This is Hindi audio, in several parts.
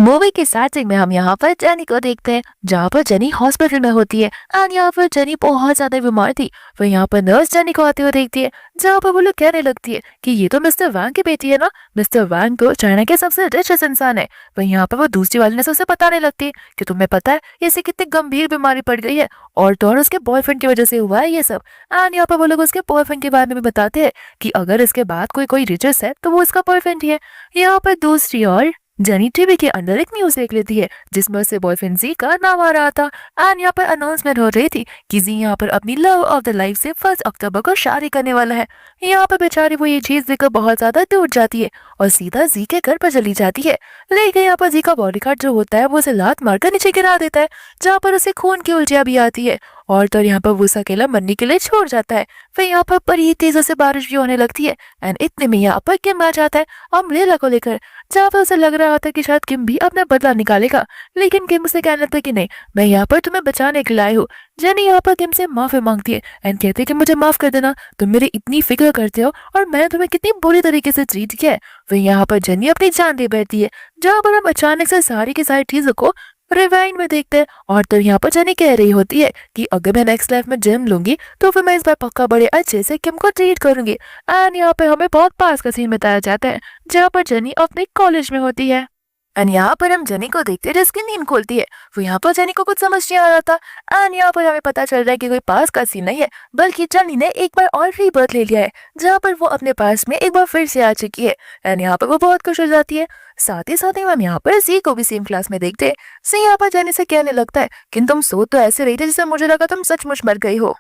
मूवी की स्टार्टिंग में हम यहाँ पर जेनी को देखते हैं, जहाँ पर जेनी हॉस्पिटल में होती है। एंड यहाँ पर जेनी बहुत ज्यादा बीमार थी। फिर यहाँ पर नर्स जेनी को आते हुए देखती है, जहाँ पर वो लोग कहने लगती है कि ये तो मिस्टर वांग की बेटी है ना। मिस्टर वांग तो चाइना के सबसे रिचेस्ट इंसान है। फिर यहाँ पर वो दूसरी वाली ने उसे बताने लगती है कि तुम्हें पता है इसे कितनी गंभीर बीमारी पड़ गई है, और तो और उसके बॉयफ्रेंड की वजह से हुआ है ये सब। एंड यहाँ पर वो लोग उसके बॉयफ्रेंड के बारे में भी बताते हैं कि अगर इसके बाद कोई कोई रिचेस्ट है तो वो इसका बॉयफ्रेंड ही है। यहाँ पर दूसरी ओर जेनी टीवी के अंदर एक न्यूज देख लेती है, जिसमें उससे बॉयफ्रेंड जी का नाम आ रहा था। एंड यहाँ पर अनाउंसमेंट हो रही थी कि जी यहाँ पर अपनी लव ऑफ द लाइफ से 1 अक्टूबर को शादी करने वाला है। यहाँ पर बेचारी वो ये चीज देखकर बहुत ज्यादा टूट जाती है और सीधा जी के घर पर चली जाती है। लेकिन यहाँ पर जी का बॉडीगार्ड जो होता है वो उसे लात मारकर नीचे गिरा देता है, जहाँ पर उसे खून की उल्टियां भी आती है। और तो यहाँ पर वो उसे अकेला मरने के लिए छोड़ जाता है। फिर यहाँ पर बड़ी तेजों से बारिश भी होने लगती है। एंड इतने में यहाँ पर किम आ जाता है अम्ब्रेला को लेकर, जहाँ पर उसे लग रहा था कि शायद किम भी अपना बदला निकालेगा। लेकिन किम उसे कहने लगता है कि नहीं, मैं यहाँ पर तुम्हें बचाने के लिए आई हूँ। जेनी यहाँ पर किम से माफी मांगती है एंड कहती है कि मुझे माफ कर देना, तुम मेरी इतनी फिक्र करते हो और मैंने तुम्हें कितनी बुरी तरीके से ट्रीट किया है। फिर यहाँ पर जेनी अपनी जान दे बैठती है, जहाँ पर हम अचानक से सारी की सारी चीजों को रिवाइंड में देखते हैं। और तो यहाँ पर जेनी कह रही होती है कि अगर मैं नेक्स्ट लाइफ में जिम लूंगी तो फिर मैं इस बार पक्का बड़े अच्छे से किम को ट्रीट करूंगी। एंड यहाँ पे हमें बहुत पास का सीन बताया जाता है, जहाँ पर जेनी अपने कॉलेज में होती है। एंड यहाँ पर हम जेनी को देखते हैं जिसकी नींद खुलती है। वो यहाँ पर जेनी को कुछ समझ नहीं आ रहा था। एंड यहाँ पर हमें पता चल रहा है कि कोई पास का सीन नहीं है, बल्कि जेनी ने एक बार और रीबर्थ ले लिया है, जहाँ पर वो अपने पास में एक बार फिर से आ चुकी है। एंड यहाँ पर वो बहुत खुश हो जाती है। साथ ही हम यहाँ पर सी को भी सेम क्लास में देखते हैं। सी यहाँ पर जेनी से कहने लगता है कि तुम सो तो ऐसे रही थे जैसे मुझे लगा तुम सचमुच मर गई हो।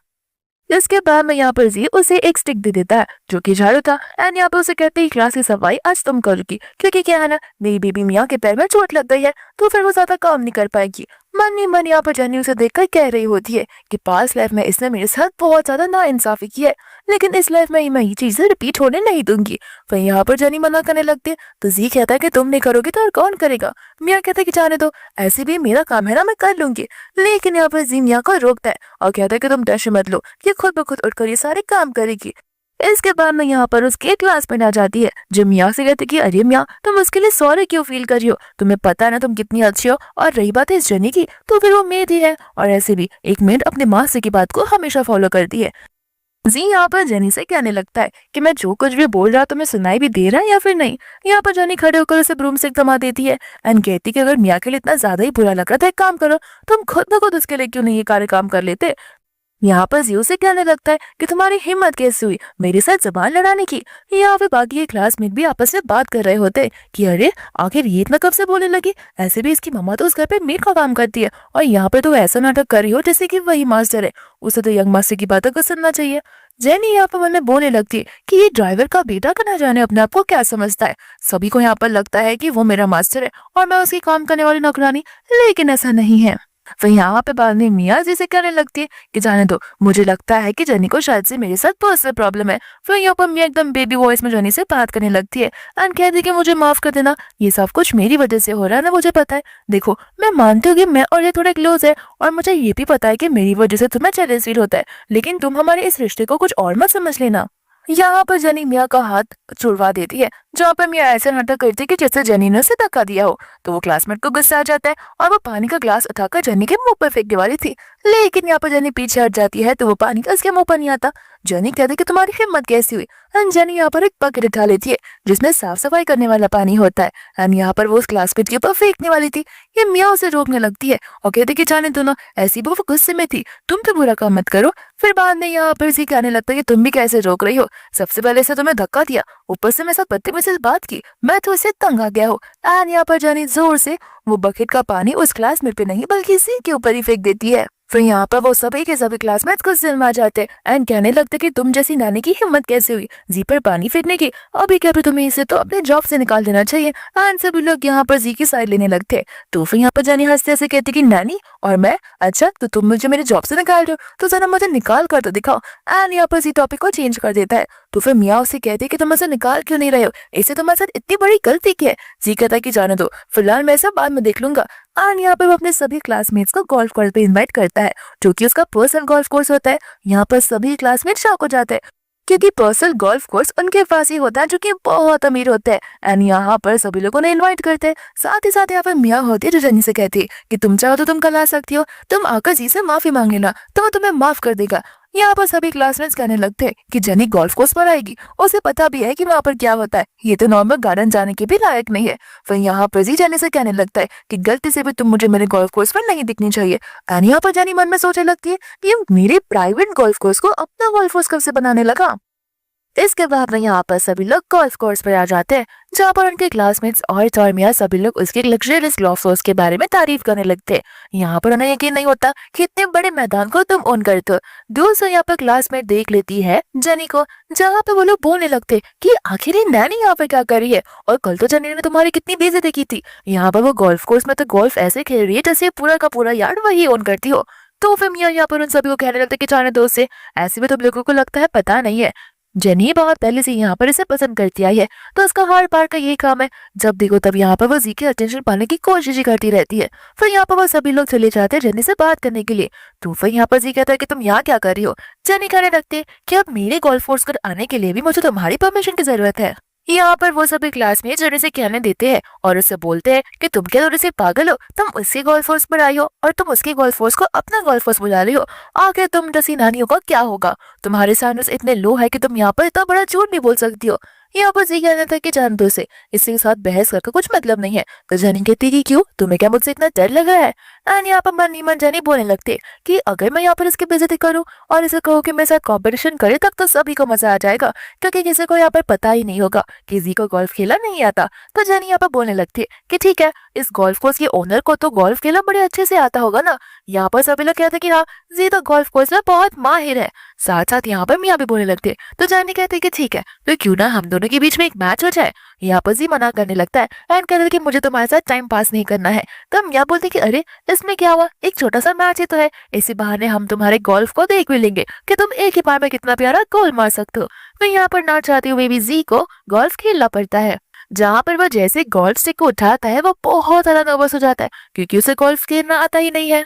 इसके बाद में यहाँ पर जी उसे एक स्टिक दे देता है जो कि झाड़ू था। एंड यहाँ पर उसे कहते हैं क्लास की सफाई आज तुम करोगी, क्योंकि क्या है ना, मेरी बेबी मियाँ के पैर में चोट लग गई है तो फिर वो ज्यादा काम नहीं कर पाएगी। मन ही मन यहाँ पर जेनी उसे देखकर कह रही होती है कि पास्ट लाइफ में इसने मेरे साथ बहुत ज्यादा नाइंसाफी की है, लेकिन इस लाइफ में मैं ये चीजें रिपीट होने नहीं दूंगी। फिर यहाँ पर जेनी मना करने लगती है तो जी कहता है कि तुम नहीं करोगे तो और कौन करेगा। मियाँ कहता है कि जाने दो, ऐसे भी मेरा काम है ना, मैं कर लूंगी। लेकिन यहाँ पर जी मियाँ को रोकता है और कहता है कि तुम टेंशन मत लो, ये खुद ब खुद उठकर ये सारे काम करेगी। इसके बाद में यहाँ पर उसके क्लासमेट आ जाती है, जो मियाँ से कहती कि अरे मियाँ, तुम उसके लिए सॉरी क्यों फील कर रही हो, तुम्हें पता है ना तुम कितनी अच्छी हो। और रही बात है इस जनी की, तो फिर वो मेड ही है, और ऐसे भी एक मेड अपने मास्टर की बात को हमेशा फॉलो करती है। जी यहाँ पर जेनी से कहने लगता है कि मैं जो कुछ भी बोल रहा तुम्हें सुनाई भी दे रहा है या फिर नहीं। यहाँ पर जेनी खड़े होकर उसे ब्रूम से थमा देती है एंड कहती कि अगर मियाँ के लिए इतना ज्यादा ही बुरा लग रहा था, एक काम करो, तुम खुद ब खुद उसके लिए क्यों नहीं ये कार्य काम कर लेते। यहाँ पर जियो से कहने लगता है कि तुम्हारी हिम्मत कैसे हुई मेरे साथ जबान लड़ाने की। यहाँ पे बाकी के क्लासमेट भी आपस में बात कर रहे होते कि अरे आखिर ये इतना कब से बोलने लगी, ऐसे भी इसकी मम्मा तो उस घर पे मेड का काम करती है और यहाँ पे तो ऐसा नाटक कर रही हो जैसे कि वही मास्टर है, उसे तो यंग मास्टर की बातों को सुनना चाहिए। जेनी यहाँ पर मन में बोलने लगती है कि ये ड्राइवर का बेटा का ना जाने अपने आप को क्या समझता है। सभी को यहाँ पर लगता है कि वो मेरा मास्टर है और मैं उसकी काम करने वाली नौकरानी, लेकिन ऐसा नहीं है। फिर यहाँ पे बाद में मियाँ जी से कहने लगती है कि जाने दो, मुझे लगता है कि जेनी को शायद से मेरे साथ पर्सनल प्रॉब्लम है। फिर यहाँ पर मियाँ एकदम बेबी वॉइस में जेनी से बात करने लगती है एंड कहती है कि मुझे माफ कर देना, ये सब कुछ मेरी वजह से हो रहा है ना, मुझे पता है। देखो मैं मानती हूँ कि मैं और ये थोड़े क्लोज है और मुझे ये भी पता है कि मेरी वजह से तुम्हें जेलस फील होता है, लेकिन तुम हमारे इस रिश्ते को कुछ और मत समझ लेना। यहाँ पर जेनी मियाँ का हाथ छुड़वा देती है, जहाँ पर मियाँ ऐसा नाटक करती है कि जैसे जेनी ने उसे धक्का दिया हो। तो वो क्लासमेट को गुस्सा आ जाता है और वो पानी का ग्लास उठाकर जेनी के मुंह पर फेंकने वाली थी, लेकिन यहाँ पर जेनी पीछे हट जाती है तो वो पानी का उसके मुंह पर नहीं आता। जेनी कहती कि तुम्हारी हिम्मत कैसी हुई। एंड जेनी यहाँ पर एक बकेट उठा लेती है जिसमें साफ सफाई करने वाला पानी होता है एंड यहाँ पर वो उस क्लासमेट के ऊपर फेंकने वाली थी। ये मियाँ उसे रोकने लगती है और कहती कि जाने दो ना, ऐसी वो गुस्से में थी, तुम तो बुरा काम मत करो। फिर बाद में यहाँ पर इसी कहने लगता है कि तुम भी कैसे रोक रही हो, सबसे पहले से तुम्हें धक्का दिया, ऊपर से मेरे साथ बदतमीजी से बात की, मैं तो इससे तंग आ गया हूँ। एंड यहाँ पर जानी जोर से वो बकेट का पानी उस क्लासमेट पे नहीं बल्कि इसी के ऊपर ही फेंक देती है। फिर यहाँ पर वो सभी के सभी क्लासमेट्स को सिरमा जाते हैं एंड कहने लगते कि तुम जैसी नानी की हिम्मत कैसे हुई जी पर पानी फेंकने की, अभी क्या भी तुम्हें इसे तो अपने जॉब से निकाल देना चाहिए। एंड सभी लोग यहाँ पर जी की साइड लेने लगते हैं। तो फिर यहाँ पर जानी हंसते हंसते कहती कि नानी और मैं, अच्छा तो तुम मुझे मेरे जॉब से निकाल रहे हो, तो जरा मुझे निकाल कर तो दिखाओ। एंड यहाँ पर जी टॉपिक को चेंज कर देता है। तो फिर मियाँ उसे कहती है कि तुम उसे निकाल क्यों नहीं रहे हो, इसे तुम्हारे साथ इतनी बड़ी गलती की है। जी कहता है कि जाने दो, फिलहाल मैं सब बाद में देख लूंगा। एंड यहाँ पर वो अपने सभी क्लासमेट्स को गोल्फ कोर्स पे इनवाइट करता है, जो कि उसका पर्सनल गोल्फ कोर्स होता है। यहाँ पर सभी क्लासमेट शॉक हो जाते हैं। क्योंकि पर्सनल गोल्फ कोर्स उनके पास ही होता है जो कि बहुत अमीर होते हैं। एंड यहाँ पर सभी लोगों ने इनवाइट करते हैं। साथ ही साथ यहाँ पर मियाँ होती है जो जनी से कहती है कि तुम चाहो तो तुम कल आ सकती हो, तुम आकर जी से माफी मांग लेना तो वो तुम्हें माफ कर देगा। यहाँ पर सभी क्लासमेट्स कहने लगते हैं कि जनी गोल्फ कोर्स पर आएगी, उसे पता भी है कि वहाँ पर क्या होता है, ये तो नॉर्मल गार्डन जाने के भी लायक नहीं है। फिर यहाँ पर जी जनी से कहने लगता है कि गलती से भी तुम मुझे मेरे गोल्फ कोर्स पर नहीं दिखनी चाहिए। एंड यहाँ पर जनी मन में सोचने लगती है कि मेरे प्राइवेट गोल्फ कोर्स को अपना गोल्फ कोर्स कब से बनाने लगा। इसके बाद में यहाँ पर सभी लोग गोल्फ कोर्स पर आ जाते हैं, जहाँ पर उनके क्लासमेट्स और मियाँ सभी लोग उसके लग्जरियस गोल्फ कोर्स के बारे में तारीफ करने लगते हैं। यहाँ पर उन्हें यकीन नहीं होता कि इतने बड़े मैदान को तुम ओन करते हो। दोस्तों यहाँ पर क्लासमेट देख लेती है जनी को, जहाँ पे वो लोग बोलने लगते कि आखिर ये नैनी यहाँ पर क्या कर रही है, और कल तो जनी ने तुम्हारी कितनी बेइज्जती की थी। यहाँ पर वो गोल्फ कोर्स में तो गोल्फ ऐसे खेल रही है जैसे पूरा का पूरा यार्ड वही ओन करती हो। तो फिर मियाँ यहाँ पर उन सभी को कहने लगते कि जाने दो उसे, ऐसे भी तुम लोगों को लगता है पता नहीं है, जेनी बहुत पहले से यहाँ पर इसे पसंद करती आई है, तो उसका हर बार का यही काम है, जब देखो तब यहाँ पर वो जी के अटेंशन पाने की कोशिश ही करती रहती है। फिर यहाँ पर वो सभी लोग चले जाते हैं जेनी से बात करने के लिए। तो फिर यहाँ पर जी कहता है कि तुम यहाँ क्या कर रही हो। जेनी कहने लगती है कि अब मेरे गोल्फ कोर्स पर आने के लिए भी मुझे तुम्हारी परमिशन की जरूरत है। यहाँ पर वो सभी क्लासमेट जेनी से कहने देते हैं और उससे बोलते हैं कि तुम क्या थोड़े से पागल हो, तुम उसके गोल्फ कोर्स पर आई हो और तुम उसके गोल्फ कोर्स को अपना गोल्फ कोर्स बुला रही हो। आखिर तुम जैसी नानियों का क्या होगा, तुम्हारे स्टैंडर्ड्स इतने लो है कि तुम यहाँ पर इतना बड़ा झूठ भी बोल सकती हो। यहाँ पर जी कहना था कि जान दो से, इसके साथ बहस करके कुछ मतलब नहीं है। तो जनी कहती कि क्यों, तुम्हें क्या मुझसे इतना डर लग रहा है। एंड यहाँ पर मन ही मन जनी बोलने लगते कि अगर मैं यहाँ पर इसकी बेइज्जती करूँ और इसे कहूँ कि मेरे साथ कॉम्पिटिशन करे तब तो सभी को मजा आ जाएगा, क्योंकि किसी को यहाँ पर पता ही नहीं होगा कि जी को गोल्फ खेला नहीं आता। तो जनी यहाँ पर बोलने लगती है कि ठीक है, इस गोल्फ कोर्स के ओनर को तो गोल्फ खेलना बड़े अच्छे से आता होगा ना। यहाँ पर सभी लोग कहते कि हाँ, जी तो गोल्फ कोर्स में बहुत माहिर है। साथ साथ यहाँ पर मियाँ भी बोलने लगते। तो जानी कहते कि ठीक है, तो क्यों ना हम दोनों के बीच में एक मैच हो जाए। यहाँ पर जी मना करने लगता है एंड कहते कि मुझे तुम्हारे साथ टाइम पास नहीं करना है। तो मियाँ बोलते कि अरे इसमें क्या हुआ, एक छोटा सा मैच ही तो है, इसी बहाने हम तुम्हारे गोल्फ को देख भी लेंगे कि तुम एक ही बार में कितना प्यारा गोल मार सकते हो। तो यहाँ पर ना चाहते हुए भी जी को गोल्फ खेलना पड़ता है। जहाँ पर वो जैसे गोल्फ स्टिक को उठाता है वो बहुत ज्यादा नर्वस हो जाता है, क्योंकि उसे गोल्फ खेलना आता ही नहीं है।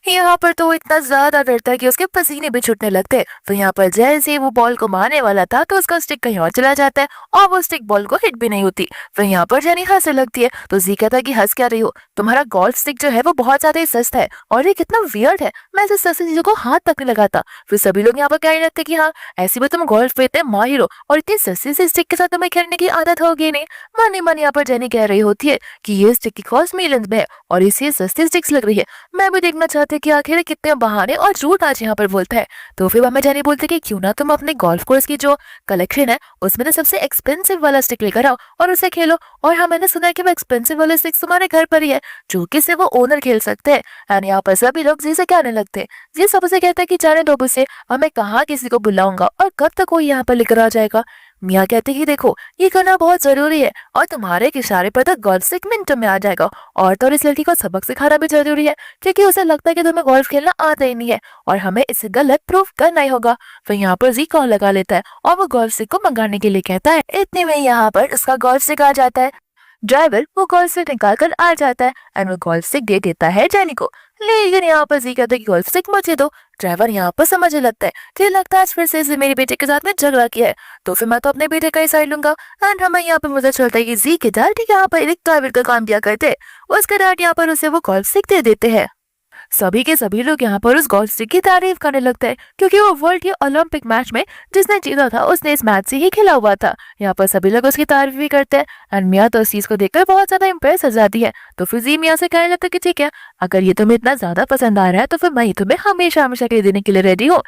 यहाँ पर तो वो इतना ज्यादा डरता है कि उसके पसीने भी छूटने लगते हैं। तो यहाँ पर जैसे वो बॉल को मारने वाला था तो उसका स्टिक कहीं और चला जाता है और वो स्टिक बॉल को हिट भी नहीं होती। फिर यहाँ पर जेनी हंसने लगती है। तो जी कहता है कि हंस क्या रही हो, तुम्हारा गोल्फ स्टिक जो है वो बहुत ज्यादा ही सस्ता है और ये कितना वियर्ड है, मैं ऐसे सस्ती चीजों को हाथ तक नहीं लगाता। फिर सभी लोग यहाँ पर कहने लगते कि हाँ, ऐसे भी तुम गोल्फ पे इतने माहिर हो और इतनी सस्ती सी स्टिक के साथ तुम्हें खेलने की आदत होगी नहीं। मन ही मन यहाँ पर जेनी कह रही होती है कि ये स्टिक की कॉस्ट मिलियंस में है और इसे सस्ती स्टिक्स लग रही है। मैं भी देखना चाहती कि आखिर कितने बहाने और झूठ आज यहाँ पर बोलता है। तो फिर हमें जाने बोलते कि क्यों ना तुम अपने गोल्फ कोर्स की जो कलेक्शन है उसमें से सबसे एक्सपेंसिव वाला स्टिक लेकर आओ और उसे खेलो। और हाँ, मैंने सुना है कि वो एक्सपेंसिव वाले स्टिक्स तुम्हारे घर पर ही है जो कि सिर्फ वो ओनर खेल सकते हैं। एंड यहाँ पर सभी लोग जी से कहने लगते हैं। जी सबसे कहता है कि जाने दो उसे, हमें कहाँ किसी को बुलाऊंगा और कब तक कोई यहाँ पर लेकर आ जाएगा। मियाँ कहते कि देखो ये करना बहुत जरूरी है और तुम्हारे एक इशारे पर तो गोल्फ स्टिक मिनटों में आ जाएगा। और तो इस लड़की को सबक सिखाना भी जरूरी है, क्योंकि उसे लगता है कि तुम्हें गोल्फ खेलना आता ही नहीं है और हमें इसे गलत प्रूफ करना ही होगा। फिर यहाँ पर जी कॉल लगा लेता है और वो गोल्फ स्टिक को मंगाने के लिए कहता है। इतने में यहाँ पर उसका गोल्फ स्टिक आ जाता है। ड्राइवर वो गोल्फ स्टिक निकाल कर आ जाता है एंड वो गोल्फ स्टिक दे देता है जेनी को। लेकिन यहाँ पर जी कहता है कि गोल्फ स्टिक मुझे दो। ड्राइवर यहाँ पर समझने लगता है कि लगता है आज फिर से इसने मेरे बेटे के साथ में झगड़ा किया है, तो फिर मैं तो अपने बेटे का ही साइड लूंगा। एंड हमें यहाँ पर पता चलता है कि जी के डैड यहाँ पर एक ड्राइवर का काम किया करते हैं, उसके डैड यहाँ पर उसे वो गोल्फ स्टिक दे देते हैं। सभी के सभी लोग यहाँ पर उस गोल्फ स्टिक की तारीफ करने लगते हैं, क्योंकि वो वर्ल्ड के ओलंपिक मैच में जिसने जीता था उसने इस मैच से ही खेला हुआ था। यहाँ पर सभी लोग उसकी तारीफ भी करते हैं एंड मियाँ तो इस चीज को देखकर बहुत ज्यादा इम्प्रेस हो जाती है। तो फिर जी मियाँ से कहने लगता है कि ठीक है, अगर ये तुम्हें इतना ज्यादा पसंद आ रहा है तो फिर मैं तुम्हें हमेशा हमेशा के लिए देने के लिए रेडी हूँ।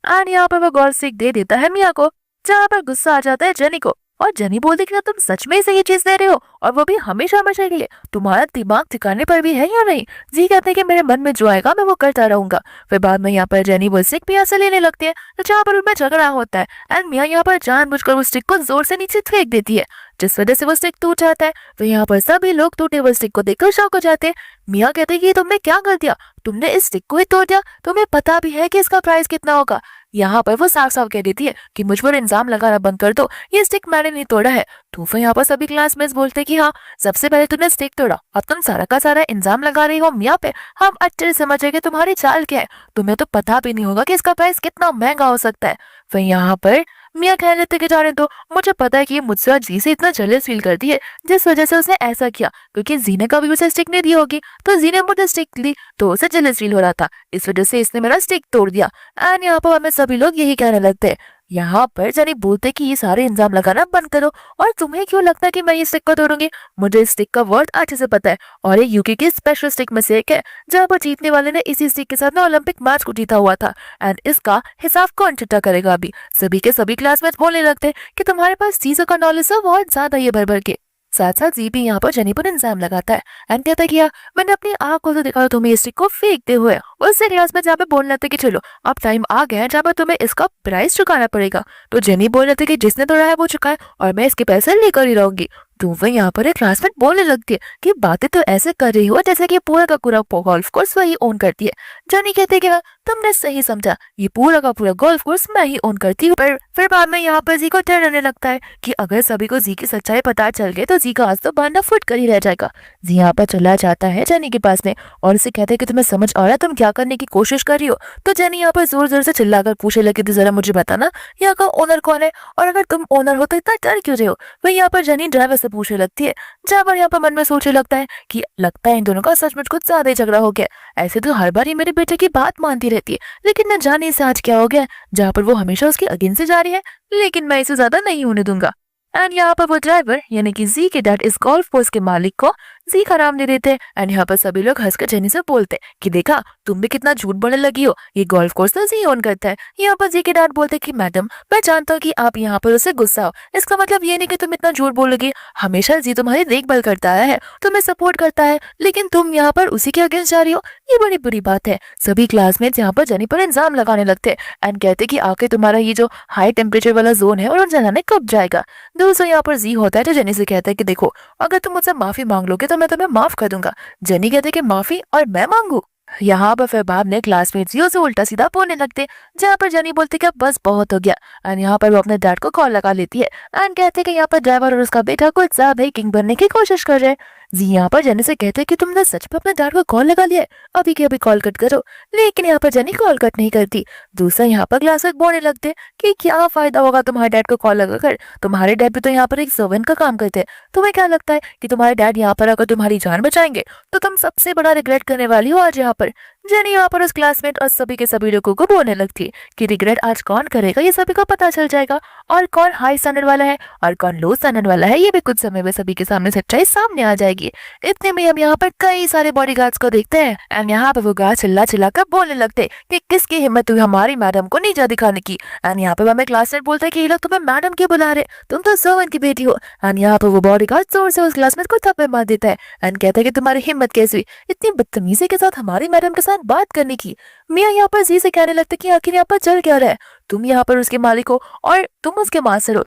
एंड यहाँ पर वो गोल्फ स्टिक दे देता है मियाँ को, जहाँ पर गुस्सा आ जाता है जेनी को और जेनी बोलती कि तुम सच में से ये चीज दे रहे हो और वो भी हमेशा हमेशा के लिए, तुम्हारा दिमाग ठिकाने पर भी है या नहीं। जी कहते हैं कि मेरे मन में जो आएगा मैं वो करता रहूंगा। फिर बाद में यहाँ पर जेनी वो स्टिक मियाँ से लेने लगती है, तो जहाँ पर उनमें झगड़ा होता है एंड मियाँ यहाँ पर जानबूझकर वो स्टिक को जोर से नीचे फेंक देती है, जिस वजह से वो स्टिक टूट जाता है। तो यहाँ पर सभी लोग टूटे हुए स्टिक को देखकर शॉक हो जाते हैं। मियाँ कहते हैं कि तुमने क्या कर दिया, तुमने इस स्टिक को ही तोड़ दिया, तुम्हें पता भी है कि इसका प्राइस कितना होगा। यहाँ पर वो साफ साफ कह देती है कि मुझ पर इल्जाम लगाना बंद कर दो, ये स्टिक मैंने नहीं तोड़ा है। तो फिर यहाँ पर सभी क्लासमेट्स बोलते कि हाँ, सबसे पहले तुमने स्टिक तोड़ा, अब तुम सारा का सारा इल्जाम लगा रही हो मियाँ पे। हम अच्छे से समझे कि तुम्हारी चाल क्या है, तुम्हें तो पता भी नहीं होगा कि इसका प्राइस कितना महंगा हो सकता है। फिर यहाँ पर मियाँ कहने लगते कि जाने दो, मुझे पता है कि ये मुझसे और जी से इतना जेलस फील करती है जिस वजह से उसने ऐसा किया, क्योंकि जी ने कभी उसे स्टिक नहीं दी होगी, तो जी ने मुझे स्टिक दी तो उसे जेलस फील हो रहा था, इस वजह से इसने मेरा स्टिक तोड़ दिया। एंड यहाँ पर हमें सभी लोग यही कहने लगते हैं। यहाँ पर जनी बोलते कि ये सारे इल्जाम लगाना बंद करो, और तुम्हें क्यों लगता है कि मैं ये स्टिक को तोड़ूंगी? मुझे इस स्टिक का वर्थ अच्छे से पता है, और ये यूके की स्पेशल स्टिक में से एक है, जहाँ पर जीतने वाले ने इसी स्टिक के साथ ना ओलंपिक मैच को जीता हुआ था। एंड इसका हिसाब कौन चिट्ठा करेगा अभी? सभी के सभी क्लासमेट बोलने लगते कि तुम्हारे पास चीजों का नॉलेज है बहुत ज्यादा, ये भर भर के। साथ साथ जी भी यहाँ पर जनी पर इल्जाम लगाता है एंड कहता है कि यार मैंने अपनी आंखों से देखा तुम्हें इस स्टिक को फेंकते हुए। उससे रियाज में जहाँ पे बोलने लगते कि चलो अब टाइम आ गया है जहाँ पर तुम्हें इसका प्राइस चुकाना पड़ेगा। तो जेनी बोल रहे थे कि जिसने तोड़ा है वो चुकाए, और मैं इसके पैसे लेकर ही रहूंगी। तो वह यहाँ पर एक क्लासमेट बोलने लगती है कि बातें तो ऐसे कर रही हो जैसे कि पूरा का पूरा गोल्फ कोर्स वही ओन करती है। जॉनी कहते हैं कि हाँ, तुमने सही समझा, ये पूरा का पूरा गोल्फ कोर्स मैं ही ओन करती हूँ। पर फिर बाद में यहाँ पर जी को डर रहने लगता है कि अगर सभी को जी की सच्चाई पता चल गई तो जी का आज तो बहाना फुट कर ही रह जाएगा। जी यहाँ पर चला जाता है जेनी के पास में और उसे कहता है कि तुम्हें समझ आ रहा है तुम क्या करने की कोशिश कर रही हो? तो जेनी यहाँ पर जोर जोर से चिल्लाकर पूछने लगी थी जरा मुझे बताना यहाँ का ओनर कौन है, और अगर तुम ओनर हो तो इतना डर क्यों रहे हो? वही यहाँ पर जेनी ड्राइवर से पूछने लगती है, जहाँ पर यहाँ पर मन में सोचने लगता है कि लगता है इन दोनों का सचमुच कुछ ज्यादा ही झगड़ा हो गया। ऐसे तो हर बार ही मेरे बेटे की बात मानती रहती है, लेकिन न जाने से आज क्या हो गया जहाँ पर वो हमेशा उसके अगेंस्ट से जा रही है। लेकिन मैं इसे ज्यादा नहीं होने दूंगा। एंड यहाँ पर वो ड्राइवर यानी कि जी के डैड इस गोल्फ कोर्स के मालिक को जी का नाम दे देते हैं। एंड यहाँ पर सभी लोग हंसकर जेनी से बोलते हैं कि देखा तुम भी कितना झूठ बोलने लगी हो, ये गोल्फ कोर्स तो जी ओन करता है। यहाँ पर जी के डैड बोलते हैं कि मैडम मैं जानता हूँ कि आप यहाँ पर उससे गुस्सा हो, इसका मतलब ये नहीं कि तुम इतना झूठ बोलोगी। हमेशा जी तुम्हारी देखभाल करता आया है, तुम्हें सपोर्ट करता है, लेकिन तुम यहाँ पर उसी के अगेंस्ट जा रही हो, ये बड़ी बुरी बात है। सभी क्लासमेट्स यहाँ पर जेनी पर इल्जाम लगाने लगते हैं एंड कहते कि आखिर तुम्हारा ये जो हाई टेम्परेचर वाला जोन है और जलाने कब जाएगा। दोस्तों यहाँ पर जी होता है तो जेनी से कहता है कि देखो अगर तुम मुझसे माफी मांग लोगे तो मैं तुम्हें माफ कर दूंगा। जेनी कहते कि माफी और मैं मांगू? यहाँ पर फिर बाद में क्लासमेट्स जी उसे उल्टा सीधा बोलने लगते, जहाँ पर जेनी बोलती कि अब बस बहुत हो गया। एंड यहाँ पर वो अपने डैड को कॉल लगा लेती है एंड कहते कि यहाँ पर ड्राइवर और उसका बेटा कुछ ज्यादा ही किंग बनने की कोशिश कर रहे हैं। जी यहाँ पर जेनी से कहते हैं कि तुमने सच में अपने डैड को कॉल लगा लिया है, अभी के अभी कॉल कट करो। लेकिन यहाँ पर जेनी कॉल कट नहीं करती। दूसरा यहाँ पर क्लासमेट बोलने लगते कि क्या फायदा होगा तुम्हारे डैड को कॉल लगाकर, तुम्हारे डैड भी तो यहाँ पर एक सर्वेंट का काम करते हैं। तुम्हें क्या लगता है कि तुम्हारे डैड यहाँ पर अगर तुम्हारी जान बचाएंगे तो तुम सबसे बड़ा रिग्रेट करने वाली हो आज यहाँ पर। जेनी यहाँ पर उस क्लासमेट और सभी के सभी लोगों को बोलने लगती है कि रिग्रेट आज कौन करेगा ये सभी को पता चल जाएगा, और कौन हाई स्टैंडर्ड वाला है और कौन लो स्टैंडर्ड वाला है ये भी कुछ समय में सभी के सामने सच्चाई सामने आ जाएगी। इतने में हम यहाँ पर कई सारे बॉडीगार्ड्स को देखते हैं एंड यहाँ पर वो गार्ड चिल्ला चिल्ला कर बोलने लगते कि किसकी हिम्मत हुई हमारी मैडम को नीचा दिखाने की। एंड यहाँ पर हमें क्लासमेट बोलता है कि ये लोग तुम्हें मैडम क्यों बुला रहे, तुम तो सर्वेंट की बेटी हो। एंड यहाँ पर वो बॉडीगार्ड जोर से उस क्लासमेट को थप्पड़ मार देता है एंड कहता है कि तुम्हारी हिम्मत कैसी हुई इतनी बदतमीजी के साथ हमारी मैडम के साथ बात करने की। मियाँ यहाँ पर जी से कहने लगते कि आखिर यहाँ पर चल क्या रहा है, तुम यहाँ पर उसके मालिक हो और तुम उसके मास्टर हो,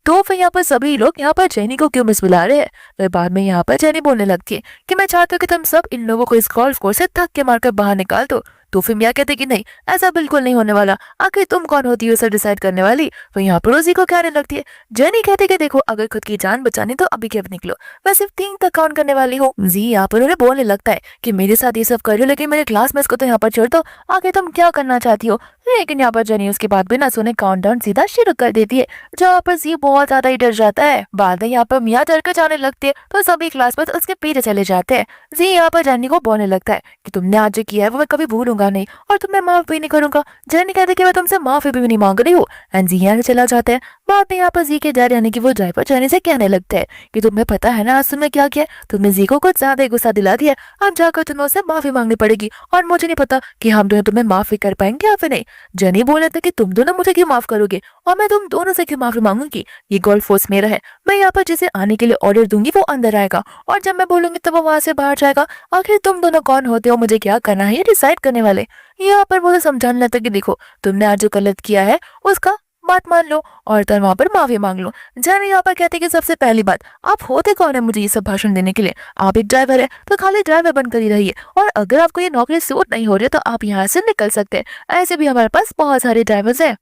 तो फिर यहाँ पर सभी लोग यहाँ पर जेनी को क्यों मिसबुला रहे हैं? फिर बाद में यहाँ पर जेनी बोलने लगती है कि मैं चाहती हूँ कि तुम सब इन लोगों को इस गोल्फ कोर्स से धक्के मारकर बाहर निकाल दो। तो फिर मियाँ कहते कि नहीं ऐसा बिल्कुल नहीं होने वाला, आखिर तुम कौन होती हो सब डिसाइड करने वाली? तो यहाँ पर उसी को कहने लगती है। जेनी कहते कि देखो अगर खुद की जान बचानी तो अभी के निकलो, मैं सिर्फ 3 तक काउंट करने वाली हूँ। जी यहाँ पर उन्हें बोलने लगता है कि मेरे साथ ये सब कर रही हो लेकिन मेरे क्लासमेट्स को तो यहाँ पर छोड़ दो, आगे तुम क्या करना चाहती हो? लेकिन यहाँ पर जेनी उसके बाद बिना सुने काउंटडाउन सीधा शुरू कर देती है, जहाँ पर जी बहुत ज्यादा ही डर जाता है। बाद में यहाँ पर मियाँ डर कर जाने लगती है तो सभी क्लासमेट्स उसके पीछे चले जाते हैं। जी यहाँ पर जेनी को बोलने लगता है कि तुमने आज जो किया है वो मैं कभी भूलूंगा नहीं और तुम्हें माफ भी नहीं करूंगा। जेनी कहते कि मैं तुमसे माफी भी नहीं मांग रही हूँ एंड जी यहाँ से चला जाता है। बाद में यहाँ पर जी के डैड यानी कि वो ड्राइवर जेनी से कहने लगते हैं कि तुम्हें पता है ना आज तुमने क्या किया, तुमने जी को कुछ ज्यादा ही गुस्सा दिला दिया, अब जाकर तुम्हें उससे माफी मांगनी पड़ेगी और मुझे नहीं पता कि हम दोनों तुम्हें माफी कर पाएंगे या फिर नहीं। जेनी बोल रहे थे कि तुम दोनों मुझे क्यों माफ करोगे और मैं तुम दोनों से क्यों माफी मांगूंगी, ये गोल्फ कोर्स मेरा है, मैं यहाँ पर जिसे आने के लिए ऑर्डर दूंगी वो अंदर आएगा और जब मैं बोलूंगी तब वो वहां से बाहर जाएगा। आखिर तुम दोनों कौन होते हो मुझे क्या करना है ये डिसाइड करने वाले? यहाँ पर वो तो समझाने लगता कि देखो तुमने आज जो गलत किया है उसका बात मान लो और तुम वहां पर माफी मांग लो। जेनी यहाँ पर कहते कि सबसे पहली बात आप होते कौन है मुझे ये सब भाषण देने के लिए? आप एक ड्राइवर है तो खाली ड्राइवर बनकर ही रहिए, और अगर आपको ये नौकरी सूट नहीं हो रही है तो आप यहाँ से निकल सकते हैं, ऐसे भी हमारे पास बहुत सारे ड्राइवर्स हैं।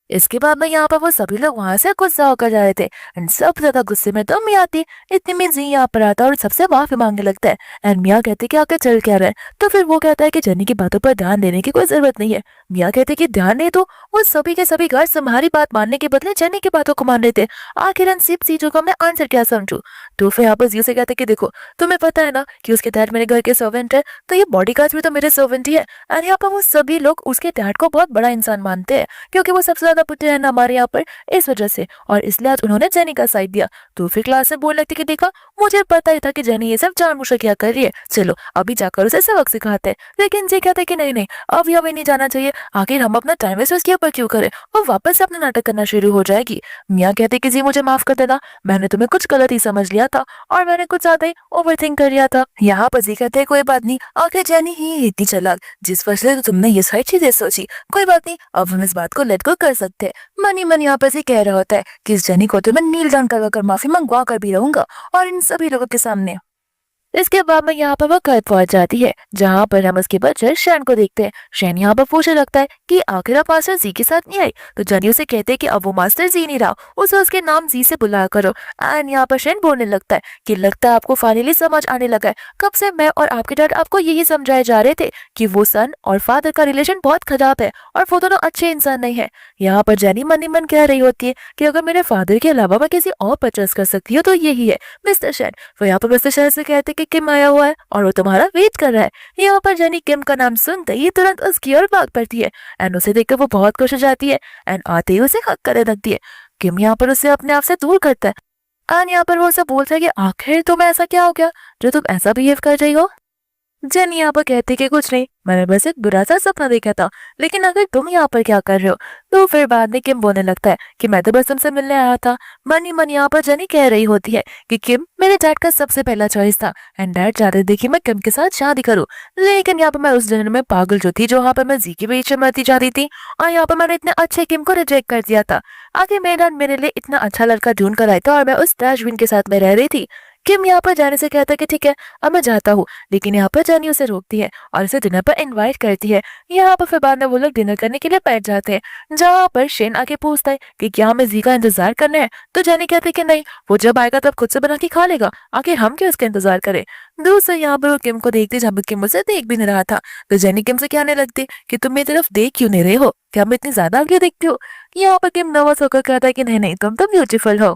इसके बाद में यहाँ पर वो सभी लोग वहां से गुस्सा होकर जा रहे थे एंड सबसे ज्यादा गुस्से में तो मियाँ थी। इतने में जी यहाँ पर आता है और सबसे माफी मांगने लगता है एंड मियाँ कहते कि आगे चल क्या रहा है। तो फिर वो कहता है कि जेनी की बातों पर ध्यान देने की कोई जरूरत नहीं है। मियाँ कहते कि ध्यान नहीं, तो वो सभी के सभी गर्ल्स तुम्हारी बात मानने के बदले जेनी की बातों को मान रहे थे। आखिर इन सिर्फ चीजों का मैं आंसर क्या समझू। तो फिर यहाँ पर जी से कहते कि देखो, तुम्हें पता है ना कि उसके डैड मेरे घर के सर्वेंट है, तो ये बॉडीगार्ड्स भी तो मेरे सर्वेंट ही है। एंड यहाँ पर वो सभी लोग उसके डैड को बहुत बड़ा इंसान मानते हैं क्योंकि वो सबसे ज्यादा पुट्टे हैं ना हमारे यहाँ पर, इस वजह से। और इसलिए आज उन्होंने जेनी का साइड दिया। तो फिर क्लास में बोलने लगती कि देखा, मुझे पता ही था कि जेनी ये सब जानबूझकर क्या कर रही है, चलो अभी जाकर उसे सबक सिखाते हैं। लेकिन जी कहते कि नहीं नहीं, अभी हमें नहीं जाना चाहिए, आखिर हम अपना टाइम वेस्ट उसके ऊपर क्यों करें, और वापस से अपना नाटक करना शुरू हो जाएगी। मियाँ कहते कि जी मुझे माफ कर देना, मैंने तुम्हें कुछ गलत ही समझ लिया था और मैंने कुछ ज्यादा ही ओवरथिंक कर लिया था। यहाँ पर जी कहते कोई बात नहीं, आखिर जेनी ही इतनी चालाक, जिस वजह से तुमने ये सारी चीजें सोची, कोई बात नहीं, अब हम इस बात को लेट गो कर सकते हैं। मनी मन यहाँ पर से कह रहा होता है कि इस जेनी को तो मैं नील डाउन कर माफी मंगवा कर भी रहूंगा और इन सभी लोगों के सामने। इसके बाद में यहाँ पर वो घर पहुंच जाती है जहाँ पर हम उसके बच्चे शैन को देखते हैं। शैन यहाँ पर पूछने लगता है कि आखिर आप मास्टर जी के साथ नहीं आई। तो जनी उसे कहते हैं कि अब वो मास्टर जी नहीं रहा, उसे उसके नाम जी से बुलाया करो। एंड यहाँ पर शैन बोलने लगता है कि लगता है आपको फाइनली समझ आने लगा है, कब से मैं और आपके डैड आपको यही समझाए जा रहे थे कि वो सन और फादर का रिलेशन बहुत खराब है और वो दोनों अच्छे इंसान नहीं है। यहाँ पर जेनी मन ही मन कह रही होती है कि अगर मेरे फादर के अलावा मैं किसी और पर ट्रस्ट कर सकती हूँ तो यही है मिस्टर शैन। वो यहाँ पर मिस्टर शैन से कहते कि किम आया हुआ है और वो तुम्हारा वेट कर रहा है। यहाँ पर जेनी किम का नाम सुनते ही तुरंत उसकी ओर भाग पड़ती है एंड उसे देखकर वो बहुत खुश हो जाती है एंड आते ही उसे हक करने लगती है। किम यहाँ पर उसे अपने आप से दूर करता है एंड यहाँ पर वो उसे बोलता है कि आखिर तुम्हें ऐसा क्या हो गया जो तुम ऐसा बिहेव कर रही हो। जेनी यहाँ पर कहती कि कुछ नहीं, मैंने बस एक बुरा सा सपना देखा था, लेकिन अगर तुम यहाँ पर क्या कर रहे हो। तो फिर बाद में किम बोलने लगता है कि मैं तो बस तुमसे मिलने आया था। मनी मन यहाँ पर जेनी कह रही होती है कि किम मेरे डैड का सबसे पहला चॉइस था एंड डैड चाहते थे कि मैं किम के साथ शादी करूँ, लेकिन यहाँ पर मैं उस डिनर में पागल जो थी, जो यहाँ पर मैं जी के बीच में मरती जा रही थी, और यहाँ पर मैंने इतने अच्छे किम को रिजेक्ट कर दिया था। आगे मेरे डैड मेरे लिए इतना अच्छा लड़का ढूंढ कर आया था और मैं उस डैशविन के साथ में रह रही थी। किम यहाँ पर जाने से कहता है कि ठीक है अब मैं जाता हूँ, लेकिन यहाँ पर जानी उसे रोकती है और उसे डिनर पर इनवाइट करती है। यहाँ पर फिर बाद में वो लोग डिनर करने के लिए बैठ जाते हैं जहाँ पर शेन आके पूछता है कि क्या हमें जी का इंतजार करना है। तो जानी कहते कि नहीं, वो जब आएगा तब खुद से बना के खा लेगा, आखिर हम क्यों उसका इंतजार करें। दूसरे यहाँ पर वो किम को देखती जहाँ पर किम उसे देख भी नहीं रहा था। तो जेनी किम से कहने लगती कि तुम मेरी तरफ देख क्यों नहीं रहे हो, क्या मैं इतनी ज्यादा आगे देखती हो। यहाँ पर किम नर्वस होकर कहता है कि नहीं नहीं, तुम तो ब्यूटीफुल हो।